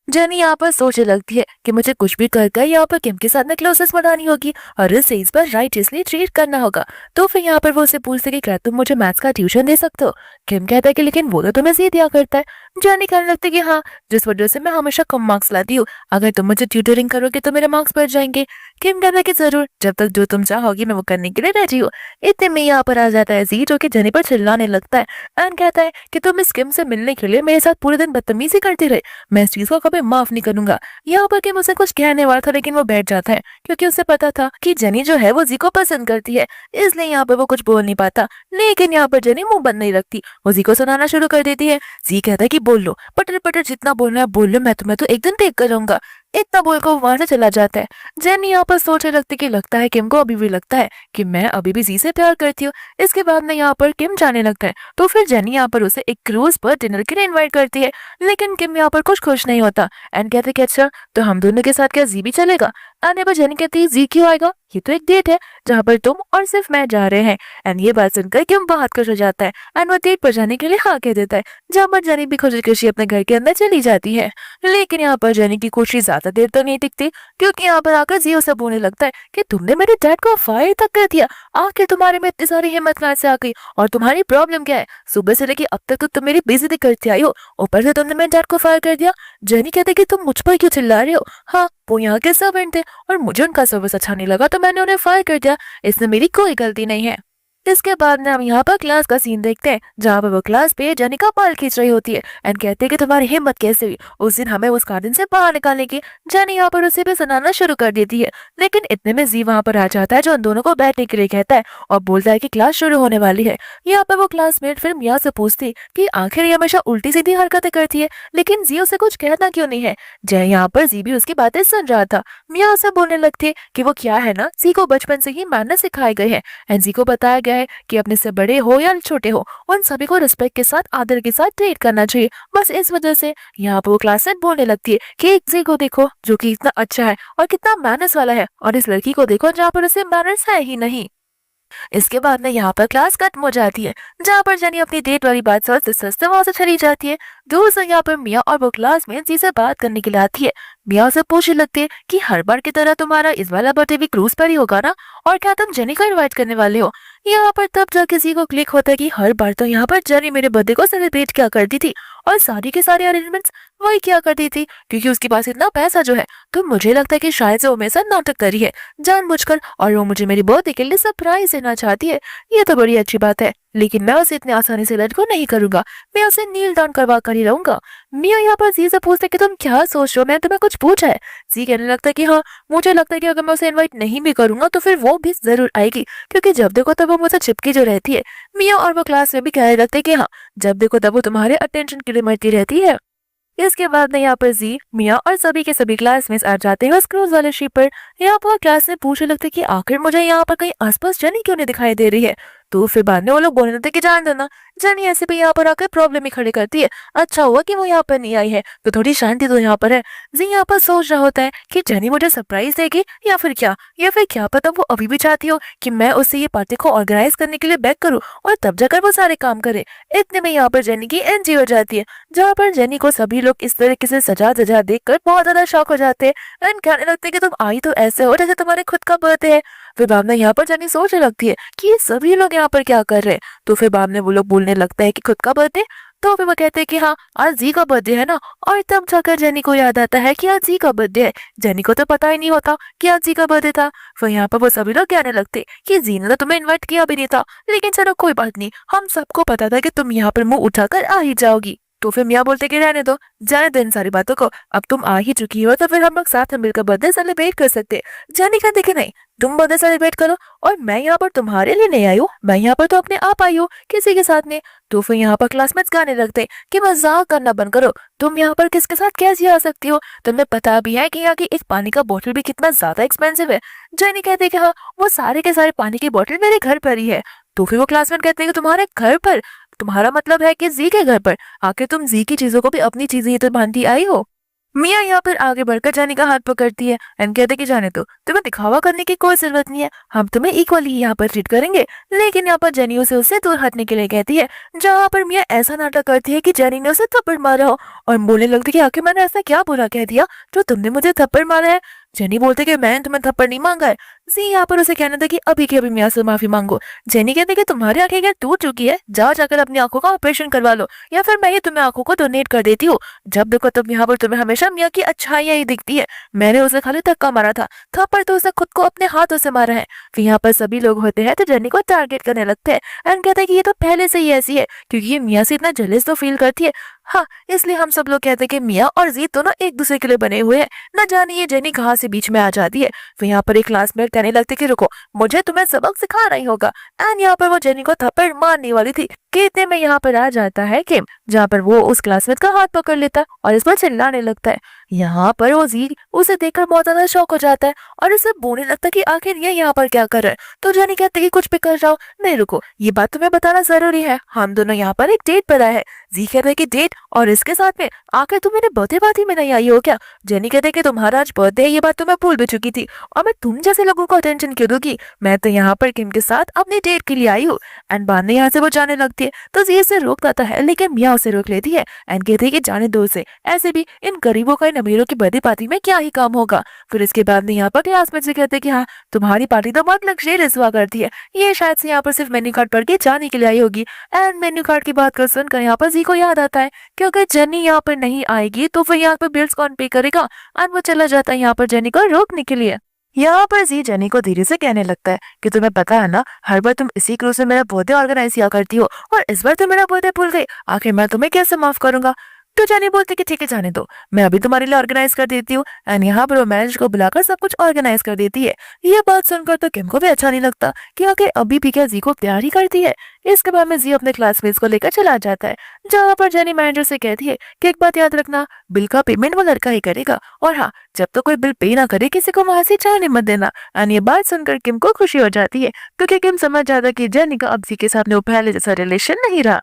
जेनी यहाँ पर सोचने लगती है कि मुझे कुछ भी कर कर यहाँ पर किम के साथ में क्लोजेस्ट बनानी होगी और इसे इस पर राइटियसली ट्रीट करना होगा। तो फिर यहाँ पर वो उसे पूछते कि क्या तुम मुझे मैथ्स का ट्यूशन दे सकते हो। किम कहता है कि लेकिन वो तो तुम्हें जी दिया करता है। जेनी कहने लगती है कि हाँ, जिस वजह से मैं हमेशा कम मार्क्स लाती हूँ, अगर तुम मुझे ट्यूटरिंग करोगे तो मेरे मार्क्स बढ़ जाएंगे। किम कहता है कि जरूर, जब तक जो तुम चाहोगी मैं वो करने के लिए रेडी हूँ। इतने में यहाँ पर आ जाता है जी, जो कि जेनी पर चिल्लाने लगता है एंड कहता है कि तुम इस किम से मिलने के लिए मेरे साथ पूरे दिन बदतमीजी करती रहे, मैं इस चीज को कभी माफ नहीं करूंगा। यहाँ पर किम उसे कुछ कहने वाला था लेकिन वो बैठ जाता है क्योंकि उसे पता था कि जेनी जो है वो जी को पसंद करती है, इसलिए यहाँ पर वो कुछ बोल नहीं पाता। लेकिन यहाँ पर जेनी मुंह बंद नहीं रखती, वो जी को सुनाना शुरू कर देती है। जी कहता है कि बोल लो, पटर पटर जितना बोलना है बोल लो, मैं तुम्हें तो एक दिन देख कर रहूंगा। इतना बोलकर वो वहां से चला जाता है। जेनी यहाँ पर सोचने लगती कि लगता है किम को अभी भी लगता है कि मैं अभी भी जी से प्यार करती हूँ। इसके बाद में यहाँ पर किम जाने लगता है, तो फिर जेनी यहाँ पर उसे एक क्रूज पर डिनर के लिए इन्वाइट करती है, लेकिन किम यहाँ पर कुछ खुश नहीं होता एंड कहते कि अच्छा तो हम दोनों के साथ क्या जी भी चलेगा। एंड पर जेनी कहती है जी क्यों आएगा, ये तो एक डेट है जहाँ पर तुम और सिर्फ मैं जा रहे हैं। एंड ये बात सुनकर किम बहुत खुश हो जाता है एंड वो डेट पर जाने के लिए हाँ कह देता है, जहाँ पर जेनी भी खुशी खुशी अपने घर के अंदर चली जाती है। लेकिन यहाँ पर जेनी की खुशी ज्यादा देर तक नहीं टिकती क्योंकि यहाँ पर आकर जी उसे बोलने लगता है कि तुमने मेरे डैड को फायर तक कर दिया, आखिर तुम्हारे में इतनी सारी हिम्मत कहाँ से आ गई और तुम्हारी प्रॉब्लम क्या है, सुबह से लेकर अब तक तो तुम मेरी बेइज्जती करते आई हो, ऊपर से तुमने मेरे डैड को फायर कर दिया। जेनी कहते कि तुम मुझ पर क्यों चिल्ला रहे हो, हाँ वो यहाँ के सर्वेंट थे और मुझे उनका सर्विस अच्छा नहीं लगा तो मैंने उन्हें फायर कर दिया, इसमें मेरी कोई गलती नहीं है। इसके बाद में हम यहाँ पर क्लास का सीन देखते हैं जहाँ पर वो क्लास पे जेनी का बाल खींच रही होती है एंड कहते हैं कि तुम्हारी हिम्मत कैसे हुई उस दिन हमें उस गार्डन से बाहर निकालने की। जेनी यहाँ पर उसे भी सुनाना शुरू कर देती है, लेकिन इतने में जी वहाँ पर आ जाता है जो उन दोनों को बैठने के लिए कहता है और बोलता है कि क्लास शुरू होने वाली है। यहाँ पर वो क्लासमेट फिर मियाँ से पूछती कि आखिर ये हमेशा उल्टी सीधी हरकतें करती है, लेकिन जी उसे कुछ कहना क्यों नहीं है। जय यहाँ पर जी भी उसकी बातें सुन रहा था। मियाँ उसे बोलने लगती कि वो क्या है ना, जी को बचपन से ही मैनर्स सिखाए गए हैं एंड जी को बताया गया है कि अपने से बड़े हो या छोटे हो, उन सभी को रिस्पेक्ट के साथ, आदर के साथ ट्रीट करना चाहिए। बस इस वजह से यहाँ पर वो क्लासमेट बोलने लगती है कि एक जी को देखो जो कि इतना अच्छा है और कितना मैनर्स वाला है, और इस लड़की को देखो जहाँ पर उसे मैनर्स है ही नहीं। इसके बाद में यहाँ पर क्लास खत्म हो जाती है, जहाँ पर जेनी अपनी डेट वाली बात सोचते सोचते वहां से चली जाती है। दूर से यहाँ पर मिया और वो क्लास में जी से बात करने के लिए आती है। मिया उसे पूछने लगती है कि हर बार की तरह तुम्हारा इस वाला बर्थडे भी क्रूज पर ही होगा ना, और क्या तुम जेनी को इनवाइट करने वाले हो। यहाँ पर तब जा किसी को क्लिक होता है कि हर बार तो यहाँ पर जेनी मेरे बर्थडे को सेलिब्रेट किया करती थी और सारी के सारे अरेंजमेंट्स वही किया करती थी, क्योंकि उसके पास इतना पैसा जो है। तो मुझे लगता है कि शायद से वो मेरे साथ नाटक कर रही है जानबूझकर, और वो मुझे मेरी बर्थडे के लिए सरप्राइज देना चाहती है। ये तो बड़ी अच्छी बात है, लेकिन मैं उसे इतनी आसानी से लेट को नहीं करूंगा, मैं उसे नील डाउन करवा कर ही रहूंगा। मिया यहाँ पर जी से पूछते कि तुम क्या सोच रहे हो, मैंने तुम्हें कुछ पूछा है। जी कहने लगता है कि हाँ, मुझे लगता है कि अगर मैं उसे इनवाइट नहीं भी करूंगा तो फिर वो भी जरूर आएगी, क्योंकि जब देखो तब वो मुझसे चिपकी जो रहती है। मिया और वो क्लास में भी कहने लगते हैं कि हाँ, जब देखो तब वो तुम्हारे अटेंशन के लिए मरती रहती है। इसके बाद में यहाँ पर जी, मिया और सभी के सभी क्लासमेट्स आ जाते हैं उस क्रूज वाले शिप पर। यहाँ पर क्लास में पूछने लगते हैं कि आखिर मुझे यहाँ पर कहीं आसपास जेनी क्यों नहीं दिखाई दे रही है। तो फिर बाद में वो लोग बोलने लगते हैं कि जान दो ना, जेनी ऐसे भी यहाँ पर आकर प्रॉब्लम ही खड़ी करती है, अच्छा हुआ कि वो यहाँ पर नहीं आई है, तो थोड़ी शांति तो यहाँ पर है। जी यहाँ पर सोच रहा होता है कि जेनी मुझे सरप्राइज देगी या फिर क्या पता वो अभी भी चाहती हो कि मैं उससे ये पार्टी को ऑर्गेनाइज करने के लिए बैक करूँ और तब जाकर वो सारे काम करे। इतने में यहाँ पर जेनी की एंट्री हो जाती है, जहाँ पर जेनी को सभी लोग इस तरीके से सजा धजा देखकर बहुत ज्यादा शॉक हो जाते हैं एंड कहने लगते हैं कि तुम आई तो ऐसे हो जैसे तुम्हारे खुद का बर्थडे है। फिर बाद में यहाँ पर जेनी सोचने लगती है कि ये सभी लोग यहाँ पर क्या कर रहे हैं। तो फिर बाद में वो लोग बोलने लगता है कि खुद का बर्थडे, तो फिर वो कहते हैं कि हाँ, आज जी का बर्थडे है ना। और तब जाकर जेनी को याद आता है कि आज जी का बर्थडे है। जेनी को तो पता ही नहीं होता कि आज जी का बर्थडे था। फिर यहाँ पर वो सभी लोग कहने लगते कि जी ने तो तुम्हें इन्वाइट किया भी नहीं था, लेकिन चलो कोई बात नहीं, हम सबको पता था कि तुम यहाँ पर मुंह उठाकर आ ही जाओगी। तो फिर मियाँ बोलते कि रहने दो, जाने दो इन सारी बातों को, अब तुम आ ही चुकी हो तो फिर हम लोग साथ में मिलकर बर्थडे सेलिब्रेट कर सकते। जानी कहते कि नहीं, तुम बर्थडे सेलिब्रेट करो, और मैं यहाँ पर तुम्हारे लिए नहीं आई हूँ, मैं यहाँ पर तो अपने आप आई हूँ किसी के साथ में। तो फिर यहाँ पर क्लासमेट्स गाने लगते कि मजाक करना बंद करो, तुम यहाँ पर किसके साथ कैसे आ सकती हो, तुम्हें पता भी है कि यहाँ की एक पानी का बोतल भी कितना ज्यादा एक्सपेंसिव है। जानी कहते कि हाँ, वो सारे के सारे पानी की बोतल मेरे घर पर ही है। तो फिर वो क्लासमेट कहते हैं कि तुम्हारे घर पर, तुम्हारा मतलब है कि जी के घर पर, आखिर तुम जी की चीजों को भी अपनी चीजें ही तो मानती आई हो। मिया यहाँ पर आगे बढ़कर जानी का हाथ पकड़ती है एंड कहते कि जाने दो, तुम्हें दिखावा करने की कोई जरूरत नहीं है, हम तुम्हें इक्वली यहाँ पर ट्रीट करेंगे। लेकिन यहाँ पर जेनी उसे उससे दूर हटने के लिए कहती है, जहाँ पर मिया ऐसा नाटक करती है कि जेनी ने उसे थप्पड़ मारा हो, और बोलने लगती है कि आखिर मैंने ऐसा क्या बुरा कह दिया जो तुमने मुझे थप्पड़ मारा है। जेनी बोलते कि मैंने तुम्हें थप्पड़ नहीं मांगा है। जी यहाँ पर उसे कहना था कि अभी के अभी मियाँ से माफी मांगो। जेनी कहते कि तुम्हारी आंखें क्या टूट चुकी है, जाओ जाकर अपनी आंखों का ऑपरेशन करवा लो, या फिर मैं ही तुम्हें आंखों को डोनेट कर देती हूँ। जब देखो तब यहाँ पर तुम्हें हमेशा मियाँ की अच्छाइयाँ ही दिखती है, मैंने उसे खाली धक्का मारा था, थप्पड़ तो उसे खुद को अपने हाथों से मारा है। फिर यहाँ पर सभी लोग होते हैं तो जेनी को टारगेट करने लगते हैं एंड कहते हैं कि ये तो पहले से ही ऐसी है, क्योंकि ये मियाँ से इतना जेलस तो फील करती है। हाँ, इसलिए हम सब लोग कहते हैं कि मियाँ और जी दोनों एक दूसरे के लिए बने हुए हैं, न जाने ये जेनी कहाँ से बीच में आ जाती है। फिर यहाँ पर एक क्लासमेट कहने लगते कि रुको, मुझे तुम्हें सबक सिखाना ही होगा, एंड यहाँ पर वो जेनी को थप्पड़ मारने वाली थी कि इतने में यहाँ पर आ जाता है कि जहाँ पर वो उस क्लासमेट का हाथ पकड़ लेता है और इस पर चिल्लाने लगता है। यहाँ पर वो जी उसे देखकर बहुत ज्यादा शौक हो जाता है और उसे बोलने लगता है कि आखिर ये यहाँ पर क्या कर रहा है। तो जेनी कहते कि कुछ भी कर रहा हो, नहीं रुको, ये बात तुम्हें बताना जरूरी है, हम दोनों यहाँ पर एक डेट पर आए हैं। जी कहते हैं कि डेट, और इसके साथ में आखिर तुम मेरे बर्थडे पार्टी में नहीं आई हो क्या। जेनी कहते कि तुम्हारा आज बर्थडे है, ये बात तो मैं भूल भी चुकी थी, और मैं तुम जैसे लोगों को अटेंशन क्यों दूंगी, मैं तो यहाँ पर किम के साथ अपनी डेट के लिए आई हूँ। एंड बाद में यहाँ से वो जाने लगती है तो जी इसे रोक देता है, लेकिन मियाँ उसे रोक लेती है एंड कहती है कि जाने दो उसे, ऐसे भी इन गरीबों का इन अमीरों की बर्थडे पार्टी में क्या ही काम होगा। फिर इसके बाद में यहाँ पर क्लासमेट से कहते हैं कि हाँ, तुम्हारी पार्टी तो बहुत लग्जरियस हुआ करती है, ये शायद से यहाँ पर सिर्फ मेन्यू कार्ड पढ़ के जाने के लिए आई होगी। एंड मेन्यू कार्ड की बात कर सुनकर यहाँ पर जी को याद आता है कि अगर जेनी यहाँ पर नहीं आएगी तो फिर यहाँ पर बिल्स कौन पे करेगा, एंड वो चला जाता है यहाँ पर जेनी को रोकने के लिए। यहाँ पर जी जेनी को धीरे से कहने लगता है कि तुम्हें पता है ना, हर बार तुम इसी क्रूज में मेरा बर्थडे ऑर्गेनाइज किया करती हो, और इस बार तुम मेरा बर्थडे भूल गई, आखिर मैं तुम्हें कैसे माफ करूंगा। तो जानी बोलते कि ठीक है जाने दो, मैं अभी तुम्हारे लिए ऑर्गेनाइज कर देती हूँ। एंड यहाँ पर वो मैनेजर को बुलाकर सब कुछ ऑर्गेनाइज कर देती है। ये बात सुनकर तो किम को भी अच्छा नहीं लगता कि आखिर अभी भी क्या जी को प्यार ही करती है। इसके बाद में जी अपने क्लासमेट्स को लेकर चला जाता है, जहाँ पर जेनी मैनेजर से कहती है कि एक बात याद रखना, बिल का पेमेंट वो लड़का ही करेगा, और हाँ, जब तक कोई बिल पे ना करे किसी को वहां से जाने मत देना। एंड ये बात सुनकर किम को खुशी हो जाती है, क्योंकि किम समझ जाता कि जेनी का अब जी के साथ वो पहले जैसा रिलेशन नहीं रहा।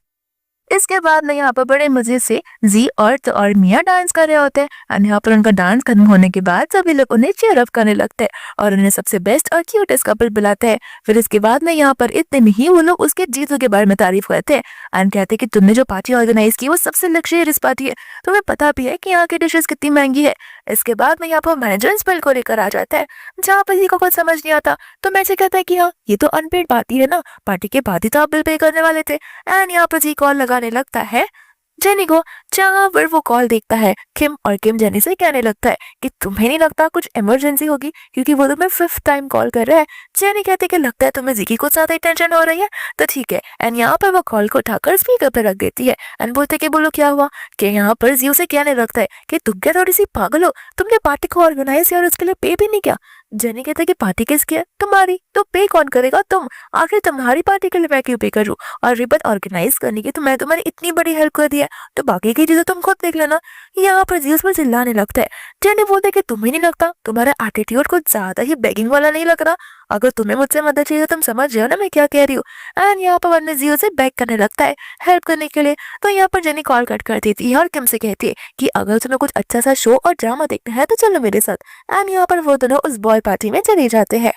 इसके बाद में यहाँ पर बड़े मजे से जी और मिया डांस कर रहे होते हैं। और यहाँ पर उनका डांस खत्म होने के बाद सभी लोग उन्हें चीयर अप करने लगते हैं और उन्हें सबसे बेस्ट और क्यूटेस्ट कपल बुलाते हैं। फिर इसके बाद में यहाँ पर इतने में ही वो लोग उसके जीतू के बारे में तारीफ करते हैं एंड कहते हैं कि तुमने जो पार्टी ऑर्गेनाइज की वो सबसे लग्जरियस पार्टी है, तुम्हें पता भी है कि यहाँ की डिशेस कितनी महंगी है। इसके बाद में यहाँ पर मैनेजर इस बिल को लेकर आ जाता है, जहाँ पर जी को कुछ समझ नहीं आता। तो मैनेजर कहता है कि हाँ, ये तो अनपेड पार्टी है ना, पार्टी के बाद ही तो आप बिल पे करने वाले थे। एंड यहाँ पर जी कॉल लगाने लगता है जेनी को, जहाँ पर वो कॉल देखता है किम, और किम जेनी से कहने लगता है कि तुम्हें नहीं लगता कुछ इमरजेंसी होगी, क्योंकि वो तुम्हें 5th टाइम कॉल कर रहा है। जेनी कहती कि लगता है तुम्हें जी की कुछ ज्यादा ही टेंशन हो रही है, तो ठीक है। एंड यहाँ पर वो कॉल को उठाकर स्पीकर पर रख देती है एंड बोलते कि बोलो क्या हुआ। कि यहाँ पर जी उसे कहने लगता है कि तुम क्या थोड़ी सी पागल हो, तुमने पार्टी को ऑर्गेनाइज किया और उसके लिए पे भी नहीं किया। जेनी कहता है कि पार्टी किसकी है, तुम्हारी, तो पे कौन करेगा, तुम। आखिर तुम्हारी पार्टी के लिए मैं क्यों पे करूँ, और रिबन ऑर्गेनाइज करने की तो मैं तुम्हारी इतनी बड़ी हेल्प कर दी है, तो बाकी की चीजें तुम खुद देख लेना। यहाँ पर जी उस पर चिल्लाने लगता है। जेनी बोलते कि तुम्हें नहीं लगता तुम्हारा एटीट्यूड कुछ ज्यादा ही बेगिंग वाला नहीं लग रहा, अगर तुम्हें मुझसे मदद चाहिए तो तुम समझ रहे हो ना मैं क्या कह रही हूँ। एंड यहाँ पर वरना जी उसे बैक करने लगता है हेल्प करने के लिए। तो यहाँ पर जेनी कॉल कट कर देती है और किम से कहती है कि अगर तुम्हें कुछ अच्छा सा शो और ड्रामा देखना है तो चलो मेरे साथ। एंड यहाँ पर वो दोनों उस बॉय पार्टी में चले जाते हैं।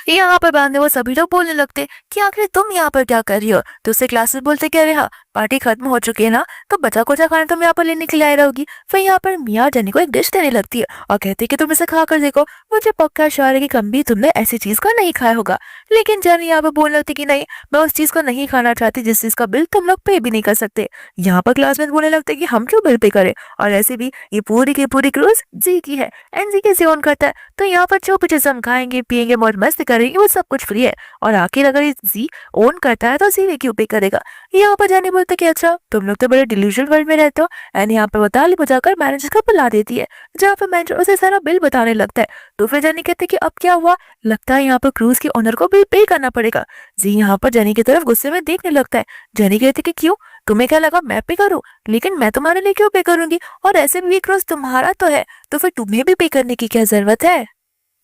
यहाँ पर बाद में वो सभी लोग बोलने लगते कि आखिर तुम यहाँ पर क्या कर रही हो। तो उससे क्लासेस बोलते कह रहे, हाँ पार्टी खत्म हो चुकी है ना, तो बचा कुचा खाना तुम यहाँ पर लेने के लिए आए रहोगी। फिर यहाँ पर मिया जेनी को एक डिश देने लगती है और कहती है कि तुम इसे खा कर देखो, मुझे पक्का श्योर है कि कभी तुमने ऐसी चीज का नहीं खाया होगा। लेकिन जेनी यहाँ पर बोलने लगती कि नहीं, मैं उस चीज को नहीं खाना चाहती जिस चीज का बिल तुम लोग पे भी नहीं कर सकते। यहाँ पर क्लासमेट बोलने लगते कि हम क्यों बिल पे करें, और ऐसे भी ये पूरी की पूरी क्रूज जी की है, एंड जी कैसे ऑन करता है, तो यहाँ पर जो कुछ हम खाएंगे पियेंगे मौज मस्ती करेंगे वो सब कुछ फ्री है, और आखिर अगर ये जी ओन करता है तो जी क्यों पे करेगा। यहाँ पर जाने बोलते कि अच्छा तुम लोग तो बड़े डिल्यूजनल वर्ल्ड में रहते हो। एंड यहाँ पर वो ताली बजाकर मैनेजर को बुला देती है, जहाँ पर मैनेजर उसे सारा बिल बताने लगता है। तो फिर जानी कहते कि अब क्या हुआ, लगता है यहाँ पर क्रूज के ओनर को बिल पे करना पड़ेगा। जी यहाँ पर जेनी की तरफ गुस्से में देखने लगता है। जेनी कहती कि क्यों, तुम्हें क्या लगा मैं पे करूँ, लेकिन मैं तुम्हारे लिए क्यों पे करूंगी, और ऐसे भी क्रूज तुम्हारा तो है, तो फिर तुम्हें भी पे करने की क्या जरूरत है।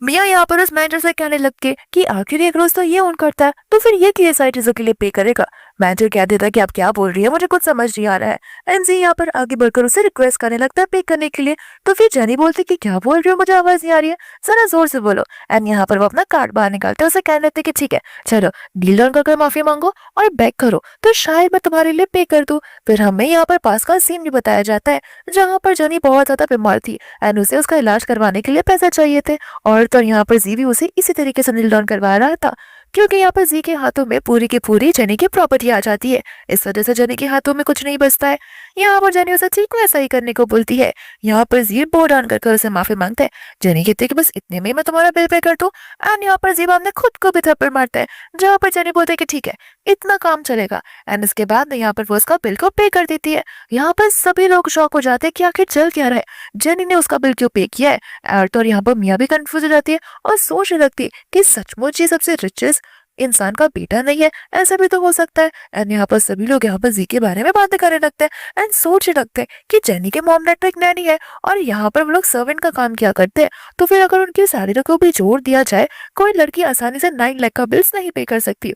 मिया यहाँ पर उस मैनेजर से कहने लग के कि आखिर एक रोज तो ये ऑन करता है, तो फिर ये किए सारी चीजों के लिए पे करेगा। मैनेजर कह देता है कि आप क्या बोल रही है, मुझे कुछ समझ नहीं आ रहा है। एंड जी यहाँ पर आगे बढ़कर उसे रिक्वेस्ट करने लगता है पे करने के लिए। तो फिर जेनी बोलती कि क्या बोल रही हो, मुझे आवाज नहीं आ रही है, जरा जोर से बोलो। एंड यहाँ पर वो अपना कार्ड बाहर निकालते हैं, उसे कहने लगते कि ठीक है चलो डील डन कर माफी मांगो और बैक करो, तो शायद मैं तुम्हारे लिए पे कर दूं। फिर हमें यहाँ पर पास का सीन भी बताया जाता है, जहाँ पर जेनी बहुत ज्यादा बीमार थी एंड उसे उसका इलाज करवाने के लिए पैसा चाहिए थे, और तो यहाँ पर जी भी उसे इसी तरीके से नील डाउन करवा रहा था, क्योंकि यहाँ पर जी के हाथों में पूरी की पूरी जेनी की प्रॉपर्टी आ जाती है। इस वजह से जेनी के हाथों में कुछ नहीं बचता है। यहाँ पर जेनी उसे ठीक वैसा ही करने को बोलती है। यहाँ पर जी बो डाउन कर उसे माफी मांगता है। जेनी कहती है कि बस इतने में मैं तुम्हारा बिल पे कर दूं। एंड यहाँ पर जी ने खुद को भी थप्पड़ मारता है, जहाँ पर जेनी बोलते है कि ठीक है इतना काम चलेगा। एंड इसके बाद यहाँ पर वो उसका बिल को पे कर देती है। यहाँ पर सभी लोग शॉक हो जाते हैं कि आखिर चल क्या रहा है, जेनी ने उसका बिल क्यों पे किया है। तो यहाँ पर मिया भी कंफ्यूज हो जाती है और सोचने लगती है कि सचमुच ये सबसे रिचेस्ट इंसान का बेटा नहीं है, ऐसा भी तो हो सकता है। एंड यहाँ पर सभी लोग यहाँ पर जी के बारे में बातें करने लगते हैं एंड सोचने लगते हैं कि जेनी के मॉम डैड तो एक नैनी है और यहाँ पर वो लोग सर्वेंट का काम किया करते हैं, तो फिर अगर उनकी सैलरी को भी जोड़ दिया जाए, कोई लड़की आसानी से 9 लाख का बिल्स नहीं पे कर सकती।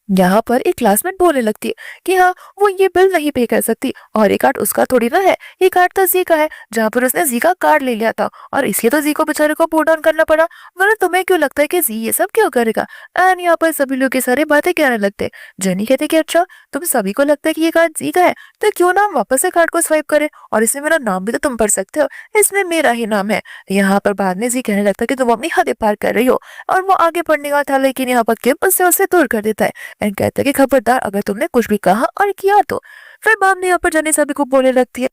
यहाँ पर एक क्लासमेट बोलने लगती है कि हाँ वो ये बिल नहीं पे कर सकती, और ये कार्ड उसका थोड़ी ना है, ये कार्ड तो जी का है, जहाँ पर उसने जी का कार्ड ले लिया था, और इसलिए तो जी को बेचारे को पुट डाउन करना पड़ा, वरना तुम्हें क्यों लगता है कि जी ये सब क्यों करेगा। एंड यहाँ पर सभी लोग ये सारी बातें कहने लगते हैं। जेनी कहते कि अच्छा तुम सभी को लगता है कि ये कार्ड जी का है, तो क्यों ना हम वापस से कार्ड को स्वाइप करें, और इसमें मेरा नाम भी तो तुम पढ़ सकते हो, इसमें मेरा ही नाम है। यहाँ पर बाद में जी कहने लगता है कि तुम अपनी हदें पार कर रही हो, और वो आगे बढ़ने का था, लेकिन यहाँ पर किम उससे उसे दूर कर देता है एंड कहता है कि खबरदार अगर तुमने कुछ भी कहा और किया तो। फिर बाम ने यहाँ पर जाने सभी को बोलने लगती है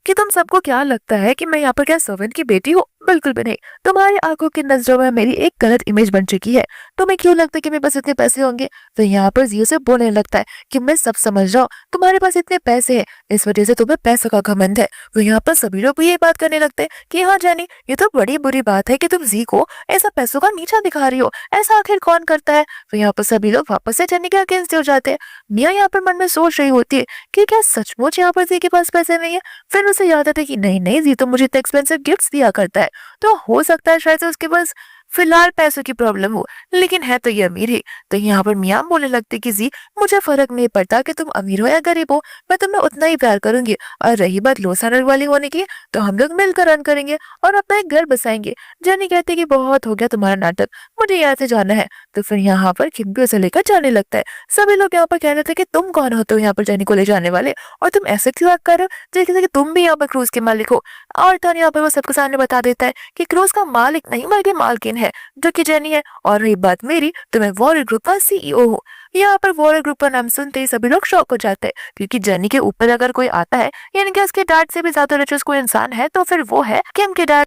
कि तुम सबको क्या लगता है कि मैं यहाँ पर क्या सर्वेंट की बेटी हूँ, बिल्कुल भी नहीं। तुम्हारी आंखों की नजरों में मेरी एक गलत इमेज बन चुकी है। तुम्हें क्यों लगता है कि मेरे पास इतने पैसे होंगे? तो यहाँ पर जियो से बोलने लगता है कि मैं सब समझ रहा हूँ, तुम्हारे पास इतने पैसे हैं, इस वजह से तुम्हें पैसों का घमंड है। तो यहाँ पर सभी लोग भी ये बात करने लगते हैं कि हाँ जानी, ये तो बड़ी बुरी बात है कि तुम जी को ऐसा पैसों का नीचा दिखा रही हो, ऐसा आखिर कौन करता है? तो यहाँ पर सभी लोग वापस से जानी के अगेंस्ट हो जाते हैं। मिया यहाँ पर मन में सोच रही होती है कि क्या सचमुच यहाँ पर जी के पास पैसे नहीं है? फिर उसे याद आता है कि नहीं नहीं, जी तो मुझे इतने एक्सपेंसिव गिफ्ट्स दिया करता है, तो हो सकता है शायद से उसके पास फिलहाल पैसों की प्रॉब्लम हो, लेकिन है तो ये अमीर ही। तो यहाँ पर मियाँ बोलने लगते कि जी मुझे फर्क नहीं पड़ता कि तुम अमीर हो या गरीब हो, मैं तुम्हें उतना ही प्यार करूंगी। और रही बात लो सैलरी वाली होने की, तो हम लोग मिलकर रन करेंगे और अपना एक घर बसाएंगे। जानी कहती कि बहुत हो गया तुम्हारा नाटक, मुझे यहाँ से जाना है। तो फिर यहाँ पर किम भी उसे लेकर जाने लगता है। सभी लोग यहाँ पर कह रहे थे कि तुम कौन होते हो यहाँ पर जानी को ले जाने वाले, और तुम ऐसे क्यों बात कर रहे हो जैसे कि तुम भी यहाँ पर क्रूज के मालिक हो। और टॉन यहाँ पर वो सबके सामने बता देता है कि क्रूज का मालिक नहीं बल्कि मालकिन है, जो कि जेनी है। और रही बात मेरी, तो मैं वॉरियर ग्रुप का सीईओ हूँ। यहाँ पर वॉरियर ग्रुप का नाम सुनते ही सभी लोग शॉक हो जाते हैं, क्योंकि जेनी के ऊपर अगर कोई आता है, यानी कि उसके डैड से भी ज्यादा रिचेस्ट कोई इंसान है, तो फिर वो है किम के डैड।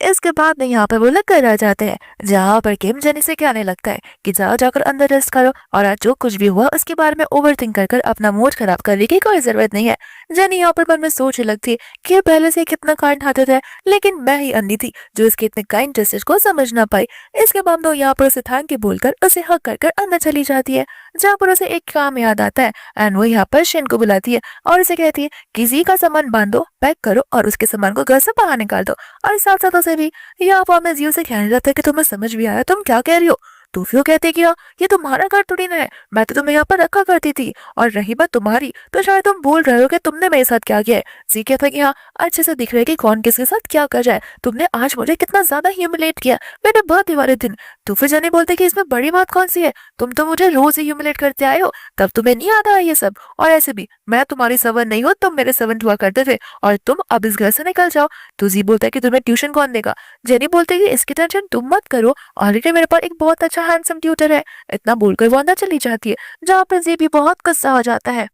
इसके बाद में यहाँ पर वो लोग घर आ जाते हैं, जहाँ पर किम जेनी से कहने लगता है कि जाओ जाकर अंदर रेस्ट करो, और आज जो कुछ भी हुआ उसके बारे में ओवर थिंक कर अपना मूड खराब करने की कोई जरूरत नहीं है। जेनी यहाँ पर मन में सोचने लगती है कि ये पहले से कितना काइंड हार्टेड है, लेकिन मैं ही अंधी थी जो इसके इतने काइंड जेस्चर को समझ ना पाई। इसके बाद वो यहाँ पर उसे थैंक यू बोलकर उसे हक कर अंदर चली जाती है, जहाँ पर उसे एक काम याद आता है एंड वो यहाँ पर शिन को बुलाती है और उसे कहती है किसी का सामान बांधो, पैक करो और उसके सामान को घर से बाहर निकाल दो। और साथ साथ उसे भी यहाँ पर मैं जियो से कहने लगता है कि तुम्हें समझ भी आया, तुम क्या कह रही हो? तो फिर वो कहते कि हाँ, ये तुम्हारा घर थोड़ी ना है, मैं तो तुम्हें यहाँ पर रखा करती थी। और रही बात तुम्हारी, तो शायद तुम बोल रहे हो कि तुमने मेरे साथ क्या किया है। जी कहता कि हाँ, अच्छे से दिख रहा है कि कौन किसके साथ क्या कर रहा है। तुमने आज मुझे कितना ज्यादा ह्यूमिलेट किया मेरे बर्थडे वाले दिन। तो फिर जाने बोलते कि इसमें बड़ी बात कौन सी है, तुम तो मुझे रोज ही ह्यूमिलेट करते आए हो, तब तुम्हें नहीं आता है ये सब। और ऐसे भी मैं तुम्हारी सर्वेंट नहीं हूँ, तुम मेरे सर्वेंट हुआ करते थे, और तुम अब इस घर से निकल जाओ। तो जी बोलता है कि तुम्हें ट्यूशन कौन देगा। जेनी बोलते है कि इसकी टेंशन तुम मत करो, ऑलरेडी मेरे पास एक बहुत अच्छा हैंडसम ट्यूटर है। इतना बोलकर वो अंदर चली जाती है, जहाँ पर जी भी बहुत गुस्सा हो जाता है।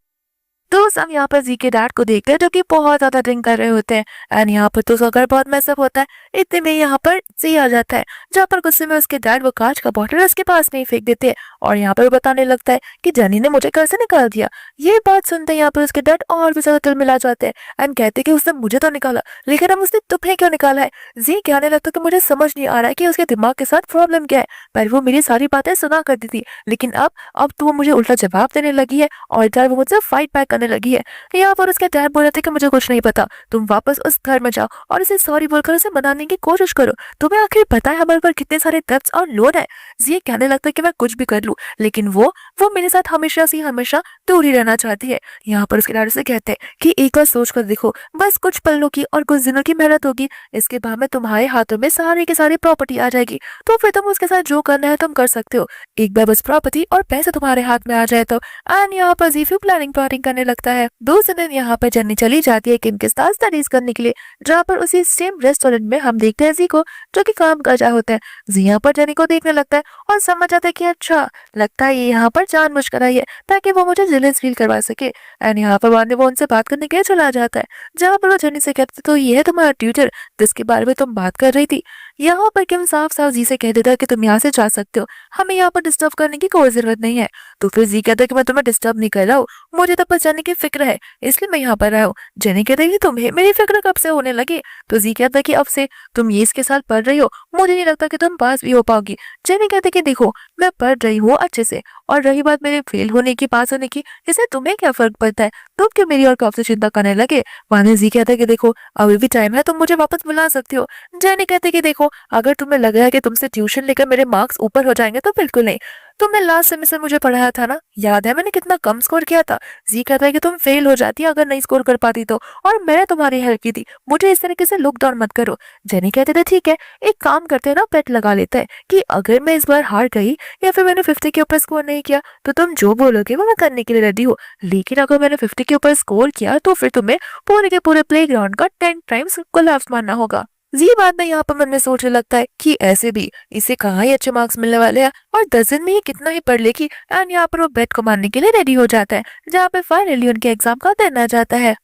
तो हम यहाँ पर जी के डैड को देखते हैं, जो कि बहुत ज्यादा ड्रिंक कर रहे होते हैं एंड यहाँ पर तो उसका घर बहुत मैसअप होता है। इतने में यहाँ पर जी आ जाता है, जहाँ पर गुस्से में उसके डैड वो कांच का बॉटल उसके पास नहीं फेंक देते हैं, और यहाँ पर वो बताने लगता है कि जेनी ने मुझे घर से निकाल दिया। ये बात सुनते हैं यहाँ पर उसके डैड और भी ज्यादा तिलमिला जाते हैं एंड कहते हैं कि उसने मुझे तो निकाला, लेकिन अब उसने तुम्हें क्यों निकाला है। जी कहने लगता है कि मुझे समझ नहीं आ रहा है कि उसके दिमाग के साथ प्रॉब्लम क्या है। पहले वो मेरी सारी बातें सुना करती थी, लेकिन अब तो वो मुझे उल्टा जवाब देने लगी है और इधर वो मुझसे फाइट बैक करने लगी है। यहाँ पर उसके डैड बोल रहे थे कि मुझे कुछ नहीं पता, तुम वापस उस घर में जाओ और इसे सॉरी बोलकर उसे मनाने की कोशिश करो। तुम्हें आखिर पता है हमारे पर कितने सारे डेब्ट्स और लोन है। ये कहने लगता है कि मैं कुछ भी कर लूं, लेकिन वो मेरे साथ हमेशा से हमेशा दूर ही रहना चाहती है। यहाँ पर उसके डैड से कहते हैं कि एक बार सोच कर देखो, बस कुछ पलों की और कुछ दिनों की मेहनत होगी, इसके बाद में तुम्हारे हाथों में सारी की सारी प्रॉपर्टी आ जाएगी, तो फिर तुम उसके साथ जो करना है तुम कर सकते हो। एक बार बस प्रॉपर्टी और पैसे तुम्हारे हाथ में आ जाए तो। एंड यहाँ पर जीफू प्लानिंग करने लगता है। दूसरे दिन यहाँ पर जन्नी चली जाती है किम के साथ स्टडीज करने के लिए, जहाँ पर उसी सेम रेस्टोरेंट में हम देखते हैं जी को, जो कि काम कर रहा होता है। जी यहाँ पर जनी को देखने लगता है और समझ आता है कि अच्छा, लगता है ये यहाँ पर जानबूझकर आई है ताकि वो मुझे जेलस फील करवा सके। एंड यहाँ पर बाद में वो उनसे बात करने के लिए चला जाता है, जहाँ पर वो जनी से कहते तो ये है तुम्हारा ट्यूटर जिसके बारे में तुम बात कर रही थी। यहाँ पर किम साफ साफ जी से कह देता है कि तुम यहाँ से जा सकते हो, हमें यहाँ पर डिस्टर्ब करने की कोई जरूरत नहीं है। तो फिर जी कहता है कि मैं तुम्हें डिस्टर्ब नहीं कर रहा हूँ, मुझे तो बस जाने की फिक्र है, इसलिए मैं यहाँ पर आया हूँ। जेनी कहता है कि तुम्हें मेरी फिक्र कब से होने लगी। तो जी कहता है कि अब से तुम ये इसके साथ पढ़ रही हो, मुझे नहीं लगता कि तुम पास भी हो पाओगी। जेनी कहते कि देखो, मैं पढ़ रही हूँ अच्छे से, और रही बात मेरे फेल होने की, पास होने की, इससे तुम्हें क्या फर्क पड़ता है, तुम क्यों मेरी और कब से चिंता करने लगे। वहां जी कहता है कि देखो, अभी भी टाइम है, तुम मुझे वापस बुला सकती हो। जेनी कहते कि देखो, अगर तुम्हें लग रहा है कि तुमसे ट्यूशन लेकर मेरे मार्क्स ऊपर हो जाएंगे तो बिल्कुल नहीं। तुमने लास्ट सेमेस्टर मुझे पढ़ाया था ना, याद है मैंने कितना कम स्कोर किया था। जी कहता है कि तुम फेल हो जाती अगर नहीं स्कोर कर पाती तो, और मैंने तुम्हारी हेल्प की थी, मुझे इस तरीके से लुक डाउन मत करो। जेनी कहते थे ठीक है, एक काम करते हैं ना, पेट लगा लेते हैं कि अगर मैं इस बार हार गई या फिर मैंने 50 के ऊपर स्कोर नहीं किया, तो तुम जो बोलोगे वो मैं करने के लिए रेडी हूँ, लेकिन अगर मैंने 50 के ऊपर स्कोर किया तो फिर तुम्हें पूरे के पूरे प्लेग्राउंड का 10 टाइम्स कोलैप्स मारना होगा। ये बात में यहाँ पर मन में सोचने लगता है कि ऐसे भी इसे कहाँ ही अच्छे मार्क्स मिलने वाले हैं, और 10 दिन में ही कितना ही पढ़ लेगी। एंड यहाँ पर वो बेट को मारने के लिए रेडी हो जाता है, जहाँ पे फाइनली उनके एग्जाम का दिन आ जाता है।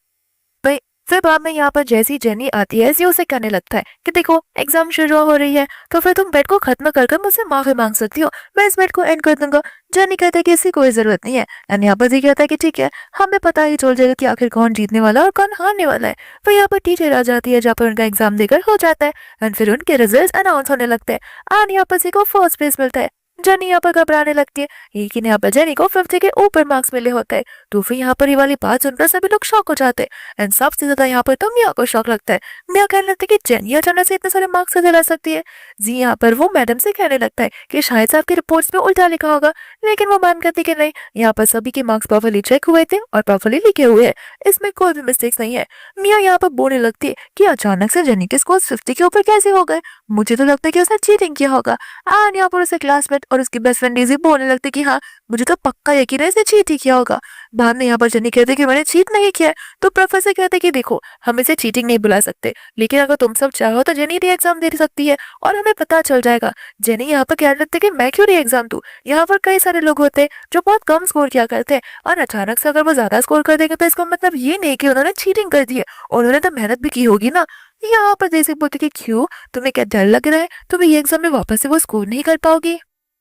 फिर बाद में यहाँ पर जैसी जेनी आती है जी उसे कहने लगता है कि देखो एग्जाम शुरू हो रही है, तो फिर तुम बेड को खत्म कर मुझसे माफी मांग सकती हो, मैं इस बेड को एंड कर दूंगा। जेनी कहता है कि इसकी कोई जरूरत नहीं है। एंड यहाँ पर जी कहता है कि ठीक है, हमें पता ही चल जाएगा कि आखिर कौन जीतने वाला है और कौन हारने वाला है। फिर यहाँ पर टीचर आ जाती है जहाँ पर उनका एग्जाम देकर हो जाता है एंड फिर उनके रिजल्ट अनाउंस होने लगते हैं एंड यहाँ पर जी को फर्स्ट प्लेस मिलता है। जेनी यहाँ पर घबराने लगती है, लेकिन यहाँ पर जेनी को 50 के ऊपर मार्क्स मिले होते हैं। तो फिर यहाँ पर ये वाली बात सुनकर सभी लोग शॉक हो जाते हैं एंड सबसे ज्यादा यहाँ पर तो मिया को शॉक लगता है। मिया कहने लगता है कि जेनी अचानक से इतने सारे मार्क्स कैसे ला सकती है। जी यहाँ पर वो मैडम से कहने लगता है कि शायद से आपकी रिपोर्ट्स में उल्टा लिखा होगा, लेकिन वो मैम कहती कि नहीं, यहाँ पर सभी के मार्क्स प्रॉपर्ली चेक हुए थे और प्रॉपर्ली लिखे हुए हैं, इसमें कोई भी मिस्टेक्स नहीं है। मिया यहाँ पर बोलने लगती है कि अचानक से जेनी के स्कोर 50 के ऊपर कैसे हो गए, मुझे तो लगता है कि उसने चीटिंग किया होगा। एंड यहाँ पर उसे क्लासमेट और उसकी बेस्ट फ्रेंड डेजी बोलने लगते कि हाँ, मुझे तो पक्का यकीन है इसने चीट ही किया होगा। बाद में यहाँ पर जेनी कहते कि मैंने चीट नहीं किया है। तो प्रोफेसर कहते कि देखो, हम इसे चीटिंग नहीं बुला सकते, लेकिन अगर तुम सब चाहो तो जेनी री एग्जाम दे सकती है और हमें पता चल जाएगा। जेनी यहाँ पर कहने लगते कि मैं क्यों री एग्जाम दूं, यहाँ पर कई सारे लोग होते हैं जो बहुत कम स्कोर किया करते हैं और अचानक से अगर वो ज्यादा स्कोर कर देंगे तो इसका मतलब ये नहीं कि उन्होंने चीटिंग कर दी है, उन्होंने तो मेहनत भी की होगी ना। यहाँ पर जैसे बोलते कि क्यों, तुम्हें क्या डर लग रहा है, तुम्हें ये एग्जाम में वापस से वो स्कोर नहीं कर पाओगी।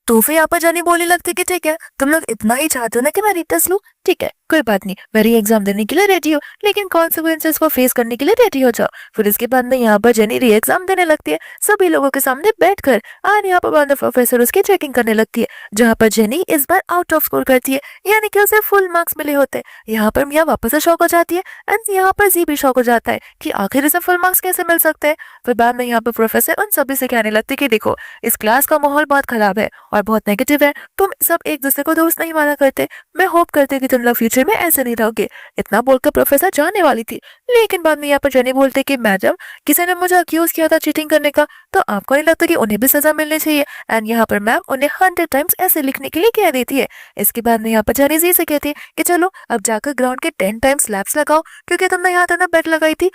तो फिर यहाँ पर जानी बोलने लगती कि ठीक है, तुम लोग इतना ही चाहते हो ना कि मैं रीटेस्ट लूं, ठीक है कोई बात नहीं, मैं री एग्जाम देने के लिए रेडी हूँ, लेकिन कॉन्सिक्वेंसेस को फेस करने के लिए रेडी हो जाओ। फिर इसके बाद में यहाँ पर जेनी री एग्जाम देने लगती है सभी लोगों के सामने बैठकर और यहाँ पर बाद प्रोफेसर उसकी चेकिंग करने लगती है, जहाँ पर जेनी इस बार आउट ऑफ स्कोर करती है, यानी कि उसे फुल मार्क्स मिले होते हैं। यहाँ पर मिया वापस से शॉक हो जाती है एंड यहाँ पर जी भी शॉक हो जाता है कि आखिर इसे फुल मार्क्स कैसे मिल सकते हैं। फिर बाद में यहाँ पर प्रोफेसर उन सभी से कहने लगती है कि देखो, इस क्लास का माहौल बहुत खराब है और बहुत नेगेटिव है, तुम सब एक दूसरे को दोस्त नहीं माना करते, मैं होप करती कि तुम लोग फ्यूचर में ऐसे नहीं रहोगे। इतना बोलकर प्रोफेसर जाने वाली थी, लेकिन बाद में यहाँ पर जेनी बोलते कि मैडम, किसी ने मुझे अक्यूज किया था चीटिंग करने का, तो आपको नहीं लगता कि उन्हें भी सजा मिलनी चाहिए। एंड यहाँ पर मैम उन्हें 100 टाइम्स ऐसे लिखने के लिए कह देती है। इसके बाद में यहाँ पर जेनी जी से कहती है कि चलो अब जाकर ग्राउंड के 10 टाइम्स लैप्स लगाओ, क्योंकि तुमने यहाँ तो ना बेट लगाई थी।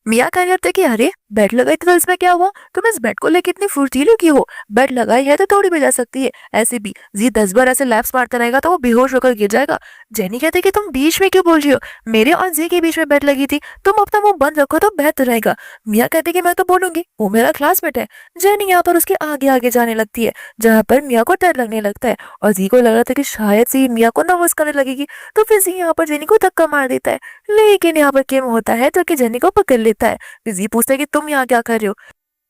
मिया कह करते कि अरे बेट लगाई थी तो इसमें क्या हुआ, तुम इस बेट को लेकर इतनी फुर्तीली क्यों हो, बेट लगाई है तो तोड़ी भी जा सकती है, ऐसे भी जी 10 बार ऐसे लैप्स मारता रहेगा तो वो बेहोश होकर गिर जाएगा। जेनी कहते कि तुम बीच में क्यों बोल रही हो, मेरे और जी के बीच में बेट लगी थी, तुम अपना मुंह बंद रखो तो बेहतर रहेगा। मिया कहते कि मैं तो बोलूंगी, वो मेरा क्लासमेट है। जेनी यहाँ पर उसके आगे आगे जाने लगती है, जहाँ पर मिया को डर लगने लगता है और जी को लग रहा था कि शायद से मिया को नर्वस करने लगेगी, तो फिर जी यहाँ पर जेनी को धक्का मार देता है, लेकिन यहाँ पर किम होता है जो कि जेनी को पकड़ लेता है। फिर जी पूछता है कि तुम यहाँ क्या कर रहे हो।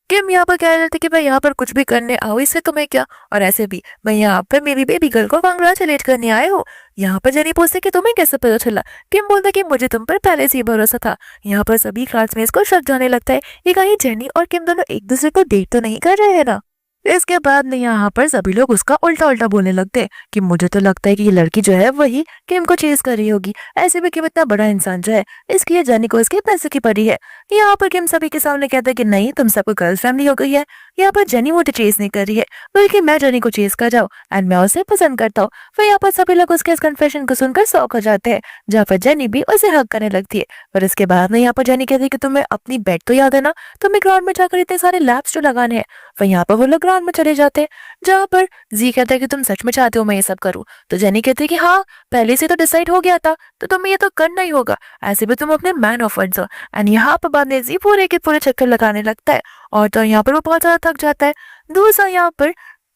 किम यहाँ पर कह रहे थे कि मैं यहाँ पर कुछ भी करने आओ, इससे तुम्हें क्या, और ऐसे भी मैं यहाँ पर मेरी बेबी गर्ल को कांग्रेचुलेट करने आए हो। यहाँ पर जेनी पूछते कि तुम्हें कैसे पता चला। किम बोलता कि मुझे तुम पर पहले से ही भरोसा था। यहाँ पर सभी क्लासमेट्स को शक जाने लगता है कि कहीं जेनी और किम दोनों एक दूसरे को डेट तो नहीं कर रहे हैं ना। इसके बाद में यहाँ पर सभी लोग उसका उल्टा उल्टा बोलने लगते हैं कि मुझे तो लगता है कि ये लड़की जो है वही किम को चेज कर रही होगी, ऐसे भी किम इतना बड़ा इंसान जो है, इसकी ये जानी को इसके पैसे की पड़ी है। यहाँ पर किम सभी के सामने कहता है कि नहीं, तुम सबको गर्ल फैमिली हो गई है, यहाँ पर जेनी मुझे चेज नहीं कर रही है, बल्कि मैं जेनी को चेज कर जाऊँ एंड मैं उसे पसंद करता हूँ। फिर यहाँ पर सभी लोग उसके इस कन्फेशन को सुनकर शॉक हो जाते हैं, जहाँ पर जेनी भी उसे हक करने लगती है। पर इसके बाद में यहाँ पर जेनी कहती है कि तुम्हें अपनी बेड तो याद है ना, तुम्हें ग्राउंड में जाकर इतने सारे लैप्स जो लगाने हैं। फिर यहाँ पर वो लोग ग्राउंड में चले जाते हैं, जहाँ पर जी कहता है कि तुम सच में चाहते हो मैं ये सब करूँ, तो जेनी कहती है कि हाँ, पहले से तो डिसाइड हो गया था, तो तुम्हें ये तो करना ही होगा, ऐसे भी तुम अपने मैन ऑफ वर्ड्स हो। एंड यहाँ पर बाद में जी पूरे के पूरे चक्कर लगाने लगता है और तो यहाँ पर वो बहुत ज्यादा थक जाता है। दूसरा यहाँ पर